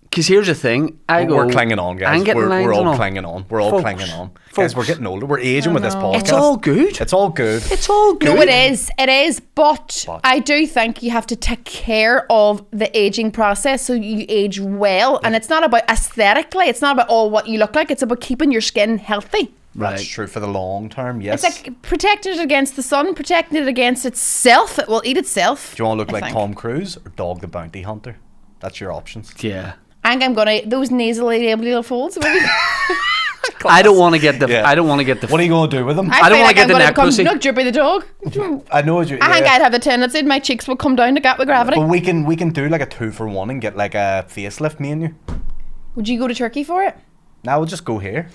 Because here's the thing. We're clinging on, guys. I'm getting We're lines all on. clinging on. We're all Folks, clinging on. folks. Guys, we're getting older. We're aging with this podcast. It's all good. It's all good. It's all good. No, it is. It is. But I do think you have to take care of the aging process so you age well. And it's not about aesthetically. It's not about what you look like. It's about keeping your skin healthy. That's Right. true for the long term, yes. It's like protecting it against the sun, protecting it against itself. It will eat itself. Do you want to look I like think. Tom Cruise or Dog the Bounty Hunter? That's your options. Yeah. I think I'm gonna those nasally little folds. I don't want to get the. Yeah. I don't want to get the. What are you going to do with them? I don't wanna get the neck become pussy. Look, Drippy the dog. I know what you. I think I'd have the tendency my cheeks will come down to get with gravity. But we can do like a 2-for-1 and get like a facelift, me and you. Would you go to Turkey for it? Now we'll just go here.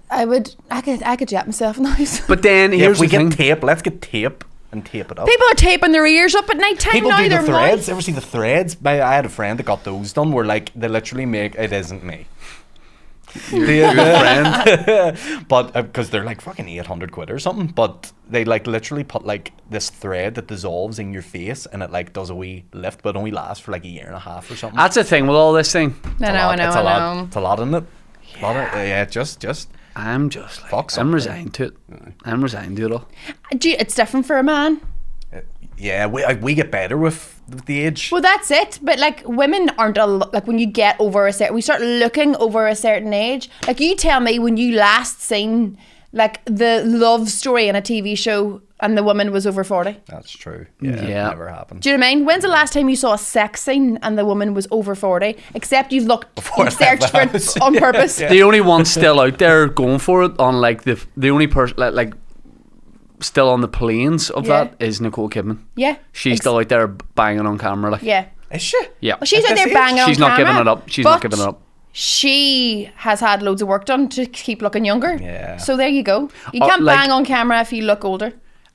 I would. I could jet myself in the house. But then Yeah, here's if we the thing. get tape, let's get tape and tape it up. People are taping their ears up at night time People now. do the They're threads. mad. Ever see the threads? I had a friend that got those done where like they literally make it isn't me. Your friend. But because they're like fucking 800 quid or something, but they like literally put like this thread that dissolves in your face and it like does a wee lift, but only lasts for like a year and a half or something. That's the thing with all this thing. I know. It's a lot. It's a lot, isn't it? Yeah, just I'm just like. Fuck I'm something. resigned to it. I'm resigned to it all. It's different for a man. yeah. We get better with the age. Well, that's it. But like women aren't like when you get over a certain, we start looking over a certain age. Like you tell me when you last seen like the love story in a TV show and the woman was over 40. That's true. Yeah, Yeah. never happened. Do you know what I mean? When's the last time you saw a sex scene and the woman was over 40? Except you've looked, Before you've searched for I it was- on purpose. The only one still out there going for it on like the only person like still on the planes of Yeah. that is Nicole Kidman. Yeah. She's still out there banging on camera. Like Yeah. Is she? yeah. Well, she's At out there this age? banging on She's not camera, giving it up. She's not but giving it up. She has had loads of work done to keep looking younger. Yeah. So there you go. You Oh, can't like- bang on camera if you look older.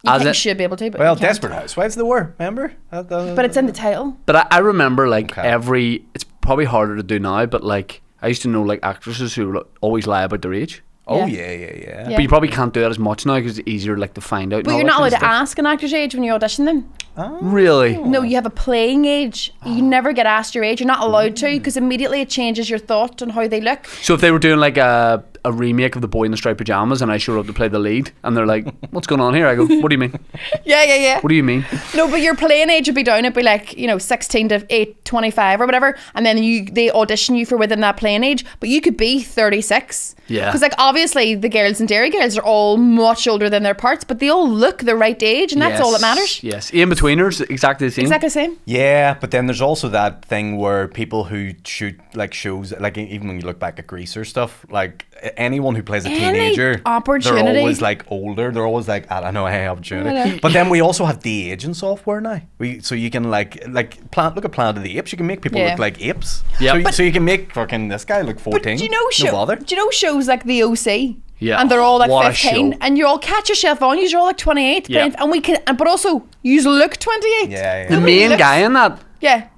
You As think you it- should be able to, but Well, you can't. Desperate Housewives they were. Remember? But it's in the title. But I remember like Okay. it's probably harder to do now, but like I used to know like actresses who would always lie about their age. Oh Yeah. yeah. Yeah. But you probably can't do that as much now because it's easier like to find out. and But all you're that not allowed kind to of stuff. ask an actor's age when you audition them. Really? No, you have a playing age. You never get asked your age. You're not allowed to because immediately it changes your thought on how they look. So if they were doing like a remake of The Boy in the Striped Pajamas and I showed up to play the lead and they're like, what's going on here? I go, what do you mean? Yeah. What do you mean? No, but your playing age would be down. It'd be like 16 to 25 or whatever, and then they audition you for within that playing age. But you could be 36. Yeah. Because like obviously the girls in Dairy Girls are all much older than their parts, but they all look the right age, and that's all that matters. Yes. In-betweeners, exactly the same. Exactly the same. Yeah, but then there's also that thing where people who shoot like shows, like even when you look back at Grease or stuff, like anyone who plays a Any teenager, opportunity. they're always like older. They're always like, I don't know, hey, opportunity. But then we also have de-aging software now. So you can look at Planet of the Apes. You can make people Yeah. look like apes. Yep. So you can make fucking this guy look 14. But do you know no bother. do you know shows like The OC? Yeah. And they're all like What a 15, show. and you all catch yourself on. You're all like 28, Yeah. and we can, but also you look 28. Yeah. The Nobody main looks- guy in that Yeah,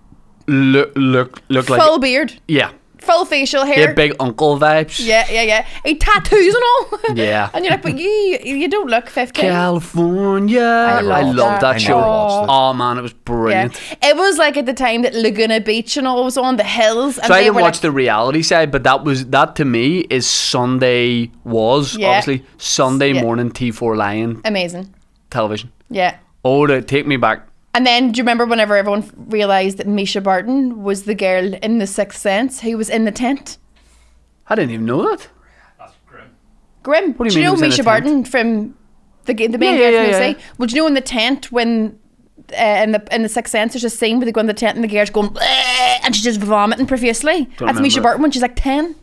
look like full beard, yeah, full facial he hair. had big uncle vibes. Yeah. He tattoos and all. Yeah. And you're like, but you don't look 15. California. I love love that. that I show. never watched it. Oh man, it was Yeah. brilliant. It was like at the time that Laguna Beach and all was on the hills. And So I they didn't were watch like, the reality side, but that to me is Sunday Yeah. obviously Sunday Yeah. morning T4 Lion amazing. television. Yeah. Oh, to take me back. And then, do you remember whenever everyone realised that Misha Barton was the girl in The Sixth Sense who was in the tent? I didn't even know that. That's grim. Grim. What do you mean know he was in Misha the tent? Barton from the main Yeah, girl yeah, from yeah, the yeah. sea? Well, do you know in the tent when in the Sixth Sense there's a scene where they go in the tent and the girl's going "Bleh," and she's just vomiting profusely. That's Misha remember. Barton when she's like 10.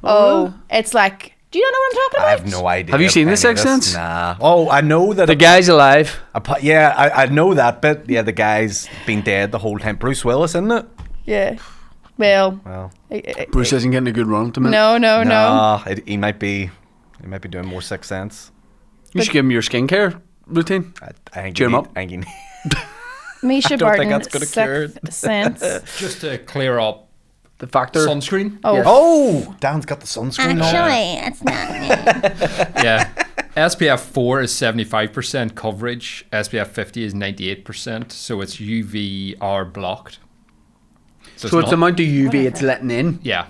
Oh, it's like, do you not know what I'm talking about? I have no idea. Have you seen any The of Sixth this. Sense? Nah. Oh, I know that The guy's alive. Yeah, I know that bit. Yeah, the guy's been dead the whole time. Bruce Willis, isn't it? Yeah. Well, Well, Bruce isn't getting a good run at the minute. no. nah, he might be doing more Sixth Sense. You should give him your skincare routine. I think Cheer him you up. need- I think you need- Misha I don't think Barton, that's gonna cure it. Sixth Sense. Just to clear up The factor. sunscreen. Oh, Oh, Dan's got the sunscreen on. it's not me. Yeah. SPF 4 is 75% coverage. SPF 50 is 98%. So it's UVR blocked. So it's the amount of UV it's letting in. Yeah.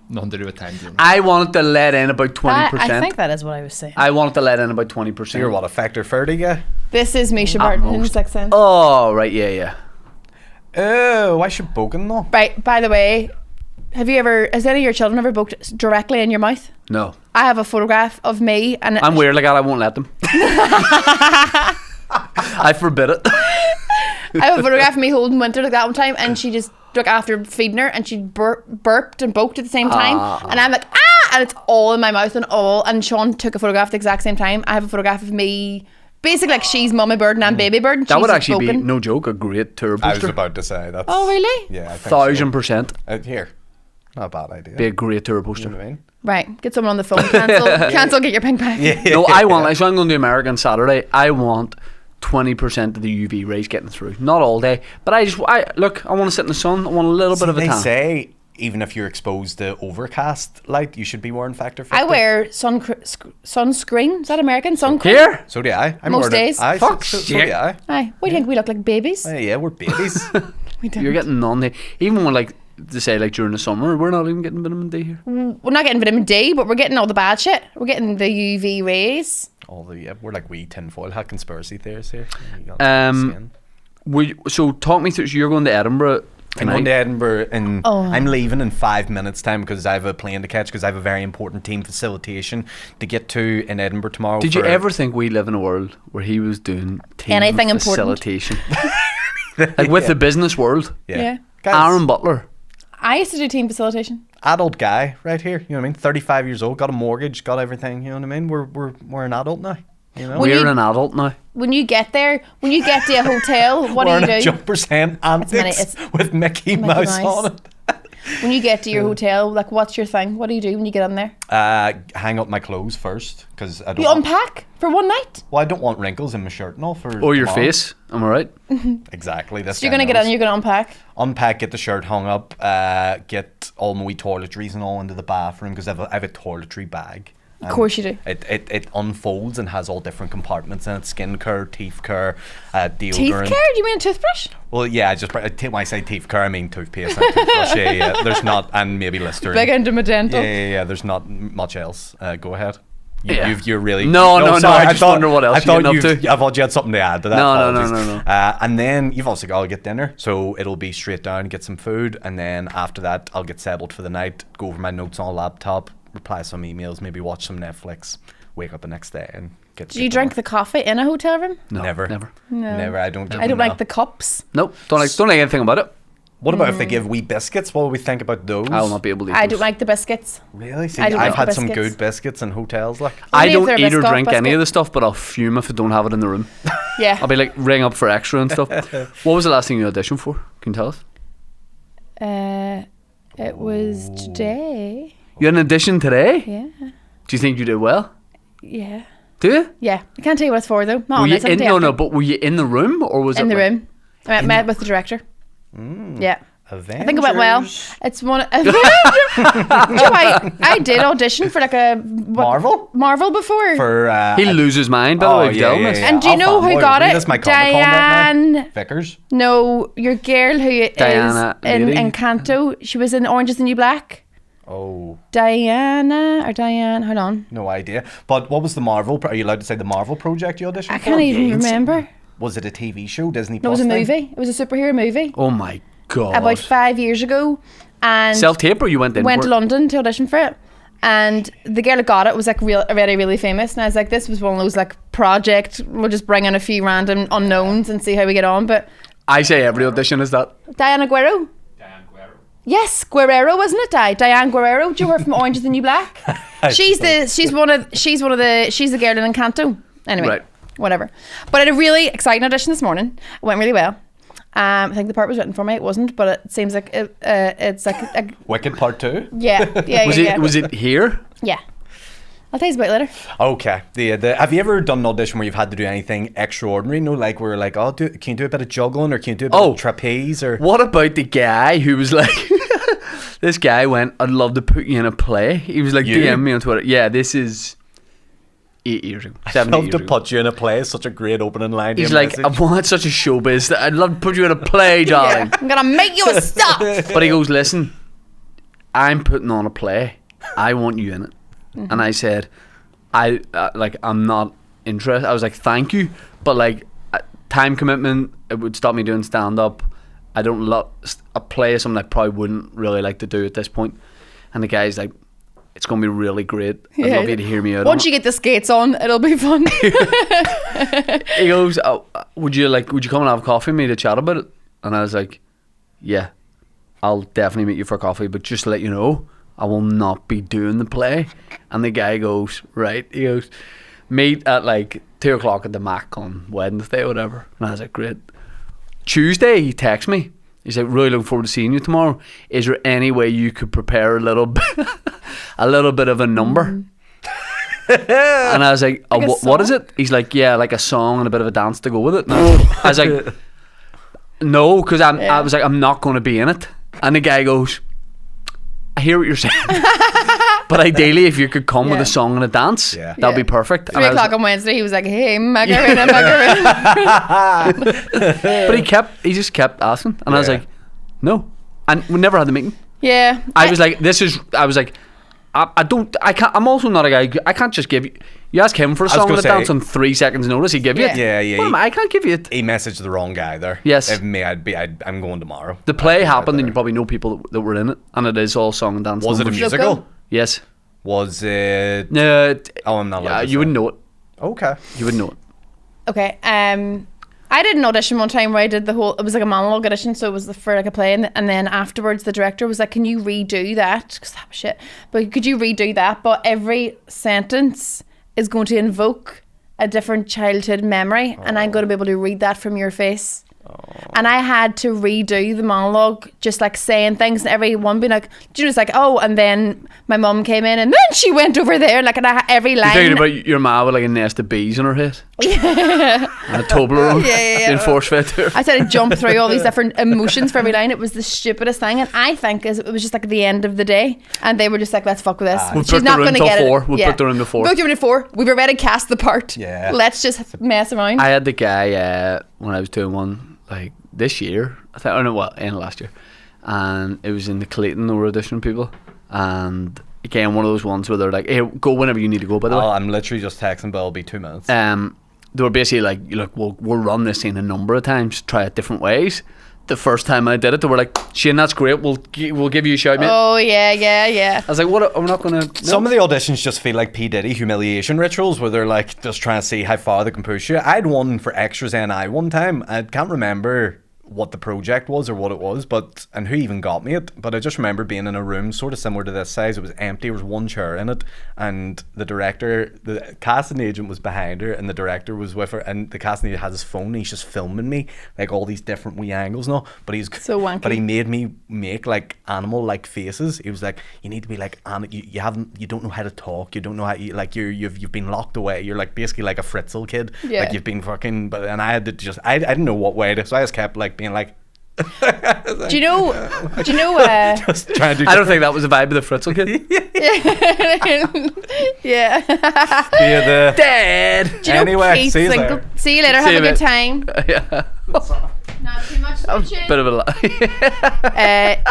Nothing to do with time zone. I want it to let in about 20%. I think that is what I was saying. I want it to let in about 20%. So you're what, a factor 30 guy? This is Misha Barton in most. 6 cents. Oh, right, yeah. Oh, why should bogan though? Right, by the way, has any of your children ever boked directly in your mouth? No. I have a photograph of me and I'm weird like that, I won't let them. I forbid it. I have a photograph of me holding Winter like that one time, and she just like after feeding her, and she burped and poked at the same time, and I'm like and it's all in my mouth and Sean took a photograph at the exact same time. I have a photograph of me, basically like she's mummy bird and I'm baby bird. And that she's would actually be, boking. no joke, a great tour I was poster. about to say that. Oh really? Yeah, I think 1000%. Here, not a bad idea. Be a great tour poster. You know what I mean? Right, get someone on the phone. Cancel. Get your pink back. No, I want, like, so I'm going to America on Saturday. I want 20% of the UV rays getting through. Not all day, but I want to sit in the sun. I want a little bit of a They tan. say even if you're exposed to overcast light, you should be wearing factor 50. I wear sunscreen. Is that American? Sun cream? Here? So do I. I'm Most wearing it. days. Aye, Fuck so do shit. I. Aye. What do you think we look like, babies? Yeah, we're babies. We don't. You're getting none day. Even when, like, to say, like, during the summer, we're not even getting vitamin D here. We're not getting vitamin D, but we're getting all the bad shit. We're getting the UV rays. We're like wee tinfoil hat conspiracy theorists here. So talk me through. So you're going to Edinburgh I'm going to Edinburgh and Oh. I'm leaving in 5 minutes time because I have a plane to catch because I have a very important team facilitation to get to in Edinburgh tomorrow. Did you ever think we live in a world where he was doing team Anything important? facilitation? Like with the business world. Yeah. Guys, Aaron Butler. I used to do team facilitation. adult guy right here, you know what I mean? 35 years old, got a mortgage, got everything, you know what I mean? We're an adult now, you know? We're an adult now. When you get to a hotel, what We're do in a you do? jumper saying antics it's with Mickey Mouse Mouse. on it. When you get to your hotel, like, what's your thing? What do you do when you get in there? Hang up my clothes first because I don't. You unpack for one night. Well, I don't want wrinkles in my shirt and all for. Or your tomorrow. face. Am I right? Exactly. This So you're guy gonna get knows. in. You're gonna unpack. Unpack, get the shirt hung up, get all my wee toiletries and all into the bathroom because I have a toiletry bag. Of course you do. It unfolds and has all different compartments in it: skin care, teeth care, deodorant. Teeth care? Do you mean a toothbrush? Well, yeah, when I say teeth care, I mean toothpaste and toothbrush. Yeah. There's not, and maybe Listerine. Big into my dental. Yeah. There's not much else. Go ahead. Yeah. You're really No, sorry, I just wonder what else I thought you're getting up to. I thought you had something to add to that. No. Apologies. And then you've also got to get dinner, so it'll be straight down, get some food, and then after that, I'll get settled for the night, go over my notes on a laptop, reply some emails, maybe watch some Netflix, wake up the next day, and get. Do you drink the coffee in a hotel room? No, Never. Never. Never. I don't. I don't like the cups. Nope. Don't like anything about it. What about if they give wee biscuits? What would we think about those? I will not be able to eat I those. don't like the biscuits. Really? See, I don't I've like had some biscuits. good biscuits in hotels. Like, I Only if don't they're eat or Biscoff drink any biscuit. of the stuff, but I'll fume if I don't have it in the room. Yeah. I'll be like, ring up for extra and stuff. What was the last thing you auditioned for? Can you tell us? It was today. You had an audition today? Yeah. Do you think you did well? Yeah. Do you? Yeah. I can't tell you what it's for though. Not Were on you it, something no, after. but were you in the room or was it In the like- room. I met with the director. Yeah. Avengers. I think it went well. It's one. I did audition for like a Marvel before. For He'll lose his mind by the way if you tell him this. And do you know who got it? That's my Comic-Con that night. Diane. Vickers. No, your girl who Diana, is in lady. Encanto. She was in Orange is the New Black. Oh, Diana or Diane? Hold on. no idea. But what was the Marvel? Are you allowed to say the Marvel project you auditioned I for? can't even remember. Was it a TV show? Disney No, it was Plus a thing? movie. It was a superhero movie Oh my god. about 5 years ago, and Self-tape or you went in went for to it? London to audition for it. And the girl that got it was like already really famous, and I was like, this was one of those like project. We'll just bring in a few random unknowns and see how we get on. But I say every audition is that. Diana Guerrero. Yes, Guerrero, wasn't it? Diane Guerrero. Do you know her from Orange is the New Black? she's the girl in Encanto. Anyway, Right. whatever. But I had a really exciting audition this morning. It went really well. I think the part was written for me. It wasn't, but it seems like it's like a, Wicked Part 2? yeah. Was it here? Yeah. I'll tell you about it later. Okay. Have you ever done an audition where you've had to do anything extraordinary? No, like where like, can you do a bit of juggling or can you do a bit of trapeze or? What about the guy who was like, this guy went, I'd love to put you in a play. He was like, You? DM me on Twitter. Yeah, this is 8 years ago. I'd 7 love years to ago. put you in a play. It's such a great opening line. He's like, I want such a showbiz. I'd love to put you in a play, darling. I'm gonna make you a stop. But he goes, listen, I'm putting on a play. I want you in it. And I said, I'm not interested. I was like, thank you, but like time commitment, it would stop me doing stand up. I don't love a play is something I probably wouldn't really like to do at this point. And the guy's like, it's gonna be really great. I'd love you to hear me out. Once you get the skates on, it'll be fun. He goes, would you come and have coffee with me to chat about it? And I was like, yeah, I'll definitely meet you for coffee, but just to let you know, I will not be doing the play. And the guy goes, right, he goes, meet at like 2 o'clock at the Mac on Wednesday or whatever. And I was like, great. Tuesday he texts me, he's like, really looking forward to seeing you tomorrow. Is there any way you could prepare a little bit of a number? And I was like, what is it? He's like, yeah, like a song and a bit of a dance to go with it. And I was like, no, because I was like, I'm not going to be in it. And the guy goes, I hear what you're saying, but ideally if you could come with a song and a dance, that'd be perfect. 3 o'clock on Wednesday, he was like, hey, Macarena. But he just kept asking, and I was like, no, and we never had the meeting. Yeah, I was like, I'm also not a guy, I can't just give you ask him for a song and a dance on 3 seconds notice, he'd give you it. I can't give you it. He messaged the wrong guy there. Yes. If me, I'm going tomorrow. The play happened and you probably know people that were in it, and it is all song and dance. Was it a musical? Yes. Was it? No. I'm not. Yeah, you wouldn't know it. Okay. You wouldn't know it. Okay. I did an audition one time where I did it was like a monologue audition, so it was for like a play, and then afterwards the director was like, can you redo that? Because that was shit. But could you redo that? But every sentence is going to invoke a different childhood memory, and I'm going to be able to read that from your face. And I had to redo the monologue, just like saying things, and everyone being like, just like, oh, and then my mum came in, and then she went over there, like, and every line. You're talking about your ma with like a nest of bees in her head, and a Toblerone, being force fed to her. I had to jump through all these different emotions for every line. It was the stupidest thing, and I think it was just like the end of the day, and they were just like, let's fuck with this. She's not going to get it. We'll put her in the 4. Book her in the 4. We've already cast the part. Yeah. Let's just mess around. I had the guy when I was doing one like this year, I think, or no, well, in last year, and it was in the Clayton, they were auditioning people, and again, one of those ones where they're like, hey, go whenever you need to go, by the way. I'm literally just texting, but it'll be 2 minutes. They were basically like, look, we'll run this scene a number of times, try it different ways. The first time I did it, they were like, Shane, that's great, we'll give you a shout, mate. Oh yeah. I was like, what, I'm not gonna... No. Some of the auditions just feel like P. Diddy humiliation rituals, where they're like just trying to see how far they can push you. I had one for Extras NI one time. I can't remember what the project was or what it was, and who even got me it, but I just remember being in a room sort of similar to this size. It was empty, there was one chair in it, and the casting agent was behind her, and the director was with her, and the casting agent had his phone, and he's just filming me like all these different wee angles and all, but he's so wanky. But he made me make like animal like faces. He was like, you need to be like, you don't know how to talk, you don't know how you've been locked away, you're like basically like a Fritzl kid, like you've been fucking, and I had to just I didn't know what way to, so I just kept like being like do you know just trying to do I don't think that was the vibe of the Fritzl kid. yeah. The Dead. Do you know anyway, Keith see you Sinkle? later. See you later, See have you, a good mate. time. Yeah. Not too much switching. Bit of a lie.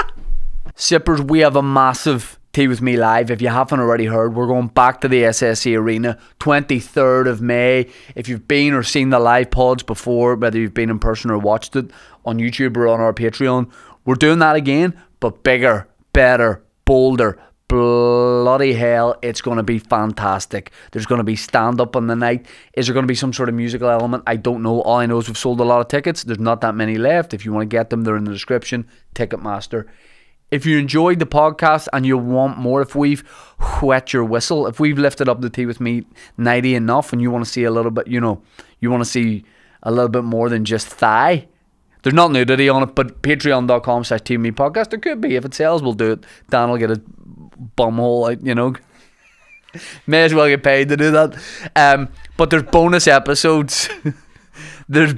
Sippers, we have a massive Tea With Me live. If you haven't already heard, we're going back to the SSE Arena 23rd of May. If you've been or seen the live pods before, whether you've been in person or watched it on YouTube or on our Patreon, we're doing that again, but bigger, better, bolder. Bloody hell, it's going to be fantastic. There's going to be stand-up on the night. Is there going to be some sort of musical element? I don't know. All I know is we've sold a lot of tickets. There's not that many left. If you want to get them, they're in the description. Ticketmaster. If you enjoyed the podcast and you want more, if we've wet your whistle, if we've lifted up the Tea With Me 90 enough and you want to see a little bit, you want to see a little bit more than just thigh, there's not nudity on it, but patreon.com/Tea With Me podcast, there could be. If it sells, we'll do it. Dan will get a bumhole out, May as well get paid to do that. But there's bonus episodes. There's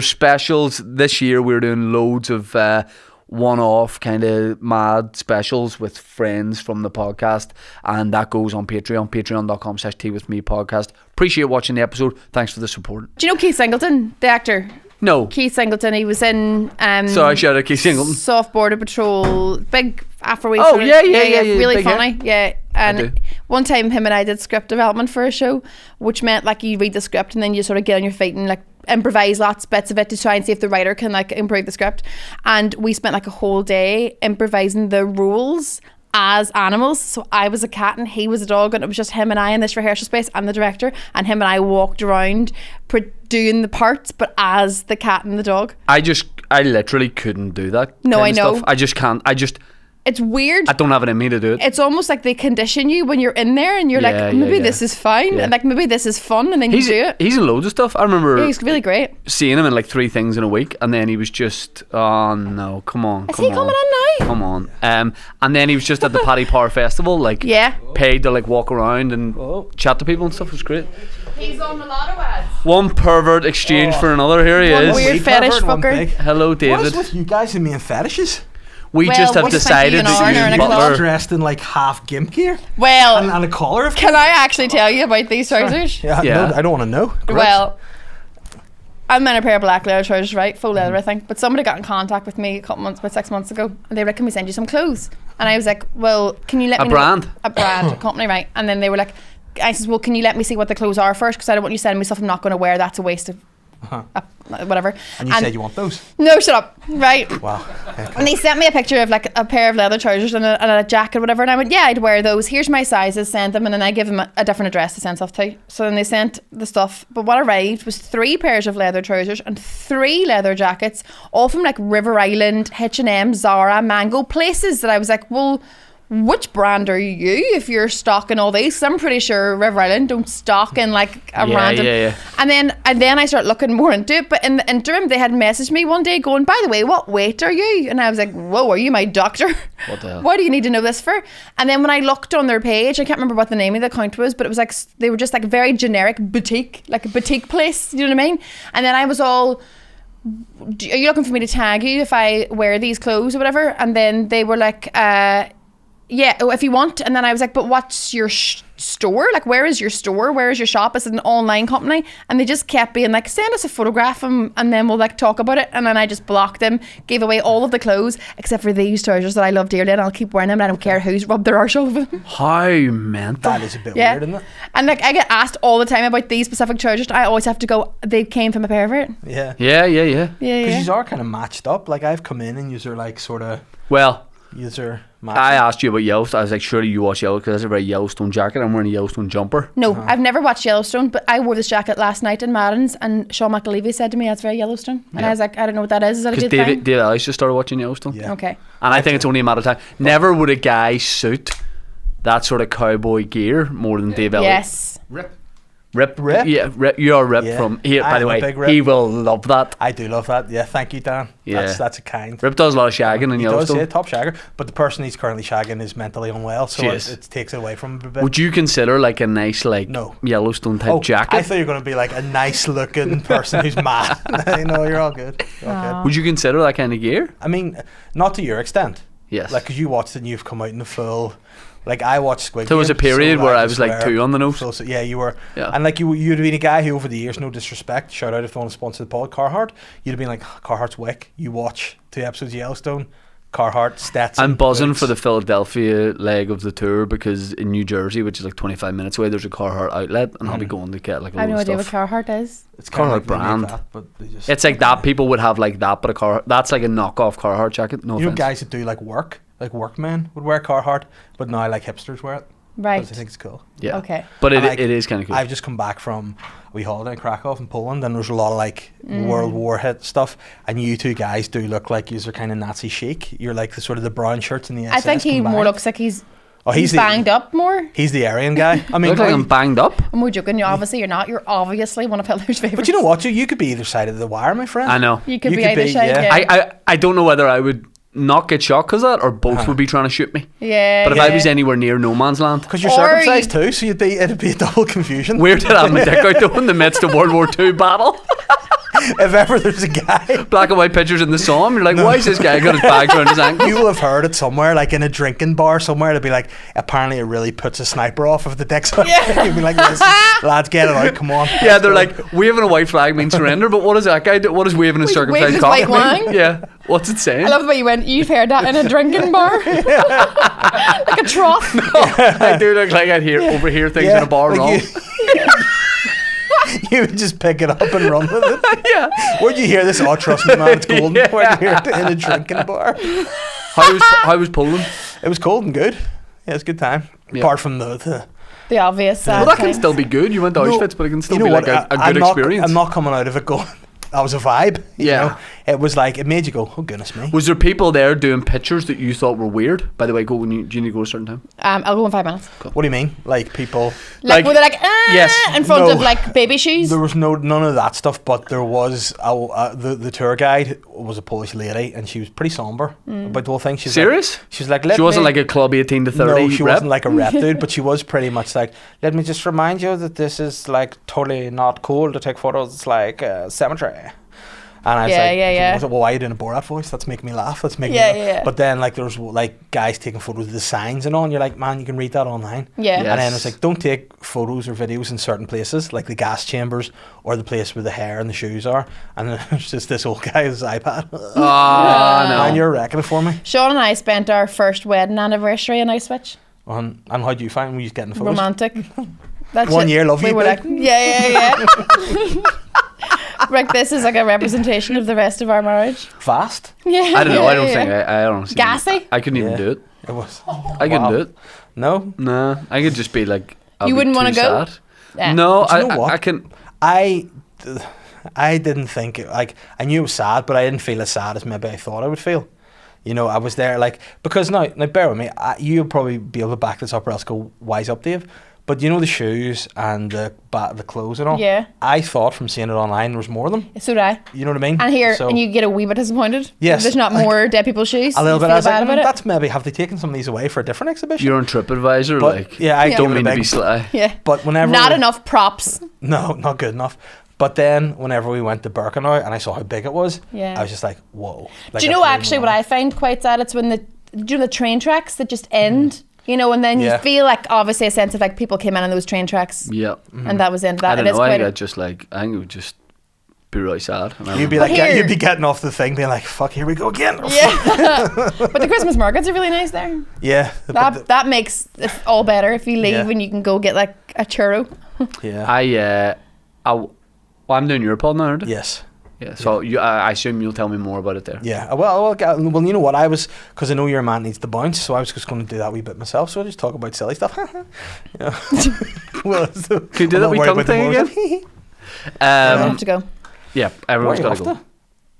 specials. This year we're doing loads of one-off kind of mad specials with friends from the podcast, and that goes on Patreon, patreon.com/teawithmepodcast. Appreciate watching the episode. Thanks for the support. Do you know Keith Singleton, the actor? No. Keith Singleton, he was in Sorry, shout out Keith Singleton. Soft Border Patrol, big Afro. Oh, yeah, really big funny. Yeah. And do. one time him and I did script development for a show, which meant like you read the script and then you sort of get on your feet and like improvise lots bits of it to try and see if the writer can like improve the script. And we spent like a whole day improvising the rules as animals. So I was a cat and he was a dog, and it was just him and I in this rehearsal space. I'm the director, and him and I walked around doing the parts, but as the cat and the dog. I literally couldn't do that. No, kind I of know. Stuff. I just can't. It's weird. I don't have it in me to do it. It's almost like they condition you when you're in there, and you're like, maybe this is fine, and like maybe this is fun, and then you do it. He's in loads of stuff. I remember he's really great. seeing him in like 3 things in a week, and then he was just, oh no, come on. Is he coming in now? Come on. And then he was just at the Paddy Power Festival, like paid to like walk around and chat to people and stuff. It was great. He's on a lot of ads. One pervert exchange for another. Here he One is. weird fetish fucker. Hello, David. What is with you guys and me and fetishes? We just have decided to use Butler. Dressed in like half gimp gear. Well, and a collar. Can I actually tell you about these trousers? Yeah. No, I don't want to know. Gross. Well, I'm in a pair of black leather trousers, right? Faux leather, I think. But somebody got in contact with me about 6 months ago, and they were like, "Can we send you some clothes?" And I was like, "Well, can you let me know?" A brand, a company, right? And then they were like, I said, "Well, can you let me see what the clothes are first? Because I don't want you sending me stuff I'm not going to wear. That's a waste of whatever." And you said you want those? No, shut up. Right. Wow. Okay. And they sent me a picture of like a pair of leather trousers and a jacket or whatever, and I went, yeah, I'd wear those. Here's my sizes, send them, and then I give them a different address to send stuff to. So then they sent the stuff, but what arrived was 3 pairs of leather trousers and 3 leather jackets, all from like River Island, H&M, Zara, Mango, places that I was like, well, which brand are you if you're stocking all these? 'Cause I'm pretty sure River Island don't stock in like a random. Yeah. And then I start looking more into it. But in the interim, they had messaged me one day going, by the way, what weight are you? And I was like, whoa, are you my doctor? What the hell? What do you need to know this for? And then when I looked on their page, I can't remember what the name of the account was, but it was like they were just like very generic boutique, like a boutique place. You know what I mean? And then I was all, are you looking for me to tag you if I wear these clothes or whatever? And then they were like, yeah, if you want. And then I was like, but what's your store? Like, where is your store? Where is your shop? Is it an online company? And they just kept being like, send us a photograph and then we'll like talk about it. And then I just blocked them, gave away all of the clothes except for these trousers that I love dearly, and I'll keep wearing them, and I don't care who's rubbed their arse over them. How mental. That is a bit weird, isn't it? And like I get asked all the time about these specific trousers. I always have to go, they came from a pervert. Yeah. Yeah. Because you are kind of matched up. Like I've come in and you are like sort of. Well, I asked you about Yellowstone. I was like, surely you watch Yellowstone, because that's a very Yellowstone jacket. I'm wearing a Yellowstone jumper. No, I've never watched Yellowstone, but I wore this jacket last night in Madden's, and Sean McAlevey said to me, that's very Yellowstone. And I was like, I don't know what that is. Is that a good thing? Because David Ellis just started watching Yellowstone. Yeah. Okay. And I think it's only a matter of time. Never would a guy suit that sort of cowboy gear more than Dave Ellis. Yes. Rip? Yeah, Rip. You are Rip from here. By the way, he will love that. I do love that. Yeah, thank you, Dan. Yeah. That's a kind. Rip does a lot of shagging in Yellowstone. He does, yeah, top shagger. But the person he's currently shagging is mentally unwell, so it takes it away from him a bit. Would you consider like a nice Yellowstone type jacket? I thought you were going to be like a nice looking person who's mad. No, you're all good. Would you consider that kind of gear? I mean, not to your extent. Yes. Like, because you watched it and you've come out in the full. Like, I watched Squid Game. There was a period where I was like 2 on the nose. So, yeah, you were. Yeah. And like you'd have been a guy who over the years, no disrespect, shout out if they want to sponsor the pod, Carhartt, you'd have been like, Carhartt's wick. You watch 2 episodes of Yellowstone, Carhartt, Stetson. I'm buzzing boots. for the Philadelphia leg of the tour, because in New Jersey, which is like 25 minutes away, there's a Carhartt outlet, and I'll be going to get like a I have no load idea of what stuff. Carhartt is. It's kind Carhartt of like brand. that, but they just, It's like that. People would have like that, but a Carhartt. That's like a knockoff Carhartt jacket. No you know, offense. guys that do like work, like workmen would wear Carhartt, but now like hipsters wear it. Right. Because I think it's cool. Yeah. Okay. But And, like, it is kind of cool. I've just come back from a wee holiday in Krakow in Poland, and there's a lot of like World War hit stuff, and you 2 guys do look like you're kind of Nazi chic. You're like the sort of the brown shirts in the SS I think he combined. more looks like he's he's banged up more. He's the Aryan guy. I I mean, look like I'm banged up. I'm more joking. You're not. You're obviously one of Hitler's favourites. but you know what? You could be either side of the wire, my friend. I know. You could be either side, yeah. I don't know whether I would not get shot because of that, or both would be trying to shoot me. Yeah. But if I was anywhere near no man's land, Because you're Or circumcised too, so it'd be a double confusion. weird to have my dick out though in the midst of World War II battle. if ever there's a guy, Black and white pictures in the Somme. You're like, why is this guy got his bag around his ankle? you will have heard it somewhere, like in a drinking bar somewhere. It'll be like, apparently it really puts a sniper off if the dick's out. You'll be like, listen, lads, get it out, come on. Yeah, they're like, waving a white flag means surrender, but what does that guy do? What is waving a circumcised his cock white mean? wang? Yeah, what's it saying? I love the way you went. You've heard that in a drinking bar, like a trough. I do look like I'd overhear things in a bar like wrong. You would just pick it up and run with it. Yeah. Where'd you hear this? Oh, trust me, man, it's golden. Yeah. Where'd you hear it? In a drinking bar. How was Poland? It was cold and good. Yeah, it was a good time. Yeah. Apart from the The obvious. Well, that can things. still be good. You went to No, Auschwitz, but it can still you know be like what? a good experience. I'm not coming out of it going, that was a vibe. You Yeah. know? It was like, it made you go, oh, goodness me. Was there people there doing pictures that you thought were weird? By the way, do you need to go a certain time? I'll go in 5 minutes. What do you mean? Like people... Like, were they like, yes. in front No. of like baby shoes? There was none of that stuff, but there was the tour guide was a Polish lady, and she was pretty somber about the whole thing. She's Serious? Like, she was like, She wasn't like a club 18 to 30 No, she rep? wasn't like a rep dude, but she was pretty much like, let me just remind you that this is like totally not cool to take photos. It's like a cemetery. And I was like, yeah. I was like, well, why are you doing a Borat voice? That's making me laugh. That's making Yeah, me laugh. yeah. But then like there was like guys taking photos of the signs and all, and you're like, man, you can read that online. Yeah. Yes. And then it's like, don't take photos or videos in certain places, like the gas chambers or the place where the hair and the shoes are. And then there's just this old guy with his iPad. Oh, no. Man, you're wrecking it for me. Sean and I spent our first wedding anniversary in Ipswich. And how do you find when you getting the photos? Romantic. That's 1 year, lovely. We were like, yeah. Rick, this is like a representation of the rest of our marriage. Fast. Yeah. I don't know. I don't think I don't see Gassy? I couldn't even Yeah. do it. It was. I couldn't do it. No. Nah, I could just be like, I'll You be wouldn't too wanna go? sad. Yeah. No, But you know what? I can. I didn't think like I knew it was sad, but I didn't feel as sad as maybe I thought I would feel. You know, I was there like because now bear with me. You'll probably be able to back this up, or else go wise up, Dave. But you know the shoes and the clothes and all. Yeah. I thought from seeing it online there was more of them. So did I. You know what I mean? And here, So, and you get a wee bit disappointed. Yes, There's not like, more dead people's shoes. a little You bit. feel I was bad like, about it. that's maybe have they taken some of these away for a different exhibition? You're on TripAdvisor, but like. yeah, I Yeah. Don't gave it a mean to big- be sly. Yeah. But whenever Not enough props. No, not good enough. But then, whenever we went to Birkenau and I saw how big it was, Yeah. I was just like, whoa. Like, Do you that's know really actually what long. I find quite sad? It's when the train tracks that just end, you know, and then Yeah. you feel like obviously a sense of like people came in on those train tracks Yeah. and that was the end of that. I don't It is know. I quite think a- I'd just like. I think it would just be really sad. And I You'd be wouldn't- like, here- you'd be getting off the thing, being like, "Fuck, here we go again." Yeah. But the Christmas markets are really nice there. Yeah, That makes it all better if you leave Yeah. and you can go get like a churro. yeah. Well, I'm doing your pod now, aren't I? Yes. Yeah. So I assume you'll tell me more about it there. Yeah. Well, you know what? Because I know your man needs to bounce, so I was just going to do that wee bit myself. So I just talk about silly stuff. Yeah. Well, so Can you do I'm that not wee worried tongue about the thing more- again? I have to go Yeah. Everyone's Why are got you to off go.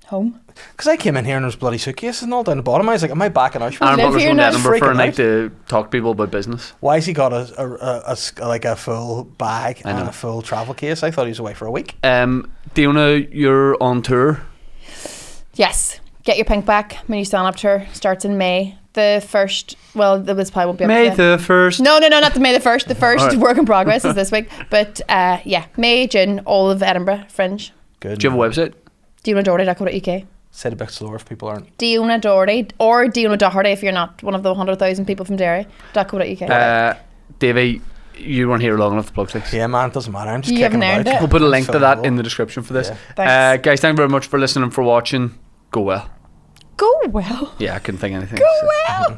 home. Because I came in here and there was bloody suitcases and all down the bottom. I was like, am I back in Auschwitz? Aaron live Butler's here going to now. Edinburgh for a Freaking night out. to talk to people about business. Why has he got a full bag I and know. a full travel case? I thought he was away for a week. Diona, you're on tour. Yes. Get your pink back. My new stand-up tour starts in May. The first, well, this probably won't be up May to then. the 1st. No, not the May the 1st. The first Alright. work in progress is this week. But yeah, May, June, all of Edinburgh, Fringe. Good. Do you have a website? DionaDoherty.co.uk. Say it a bit slower if people aren't. Diona Doherty or Diona Doherty if you're not one of the 100,000 people from Derry.co.uk. Davey, you weren't here long enough to plug things. Yeah, man, it doesn't matter. I'm just You kicking haven't earned about. it. We'll put a link to that So- in the description for this. Yeah. Thanks. Guys, thank you very much for listening, for watching. Go well. Go well. Yeah, I couldn't think of anything. Go so- well.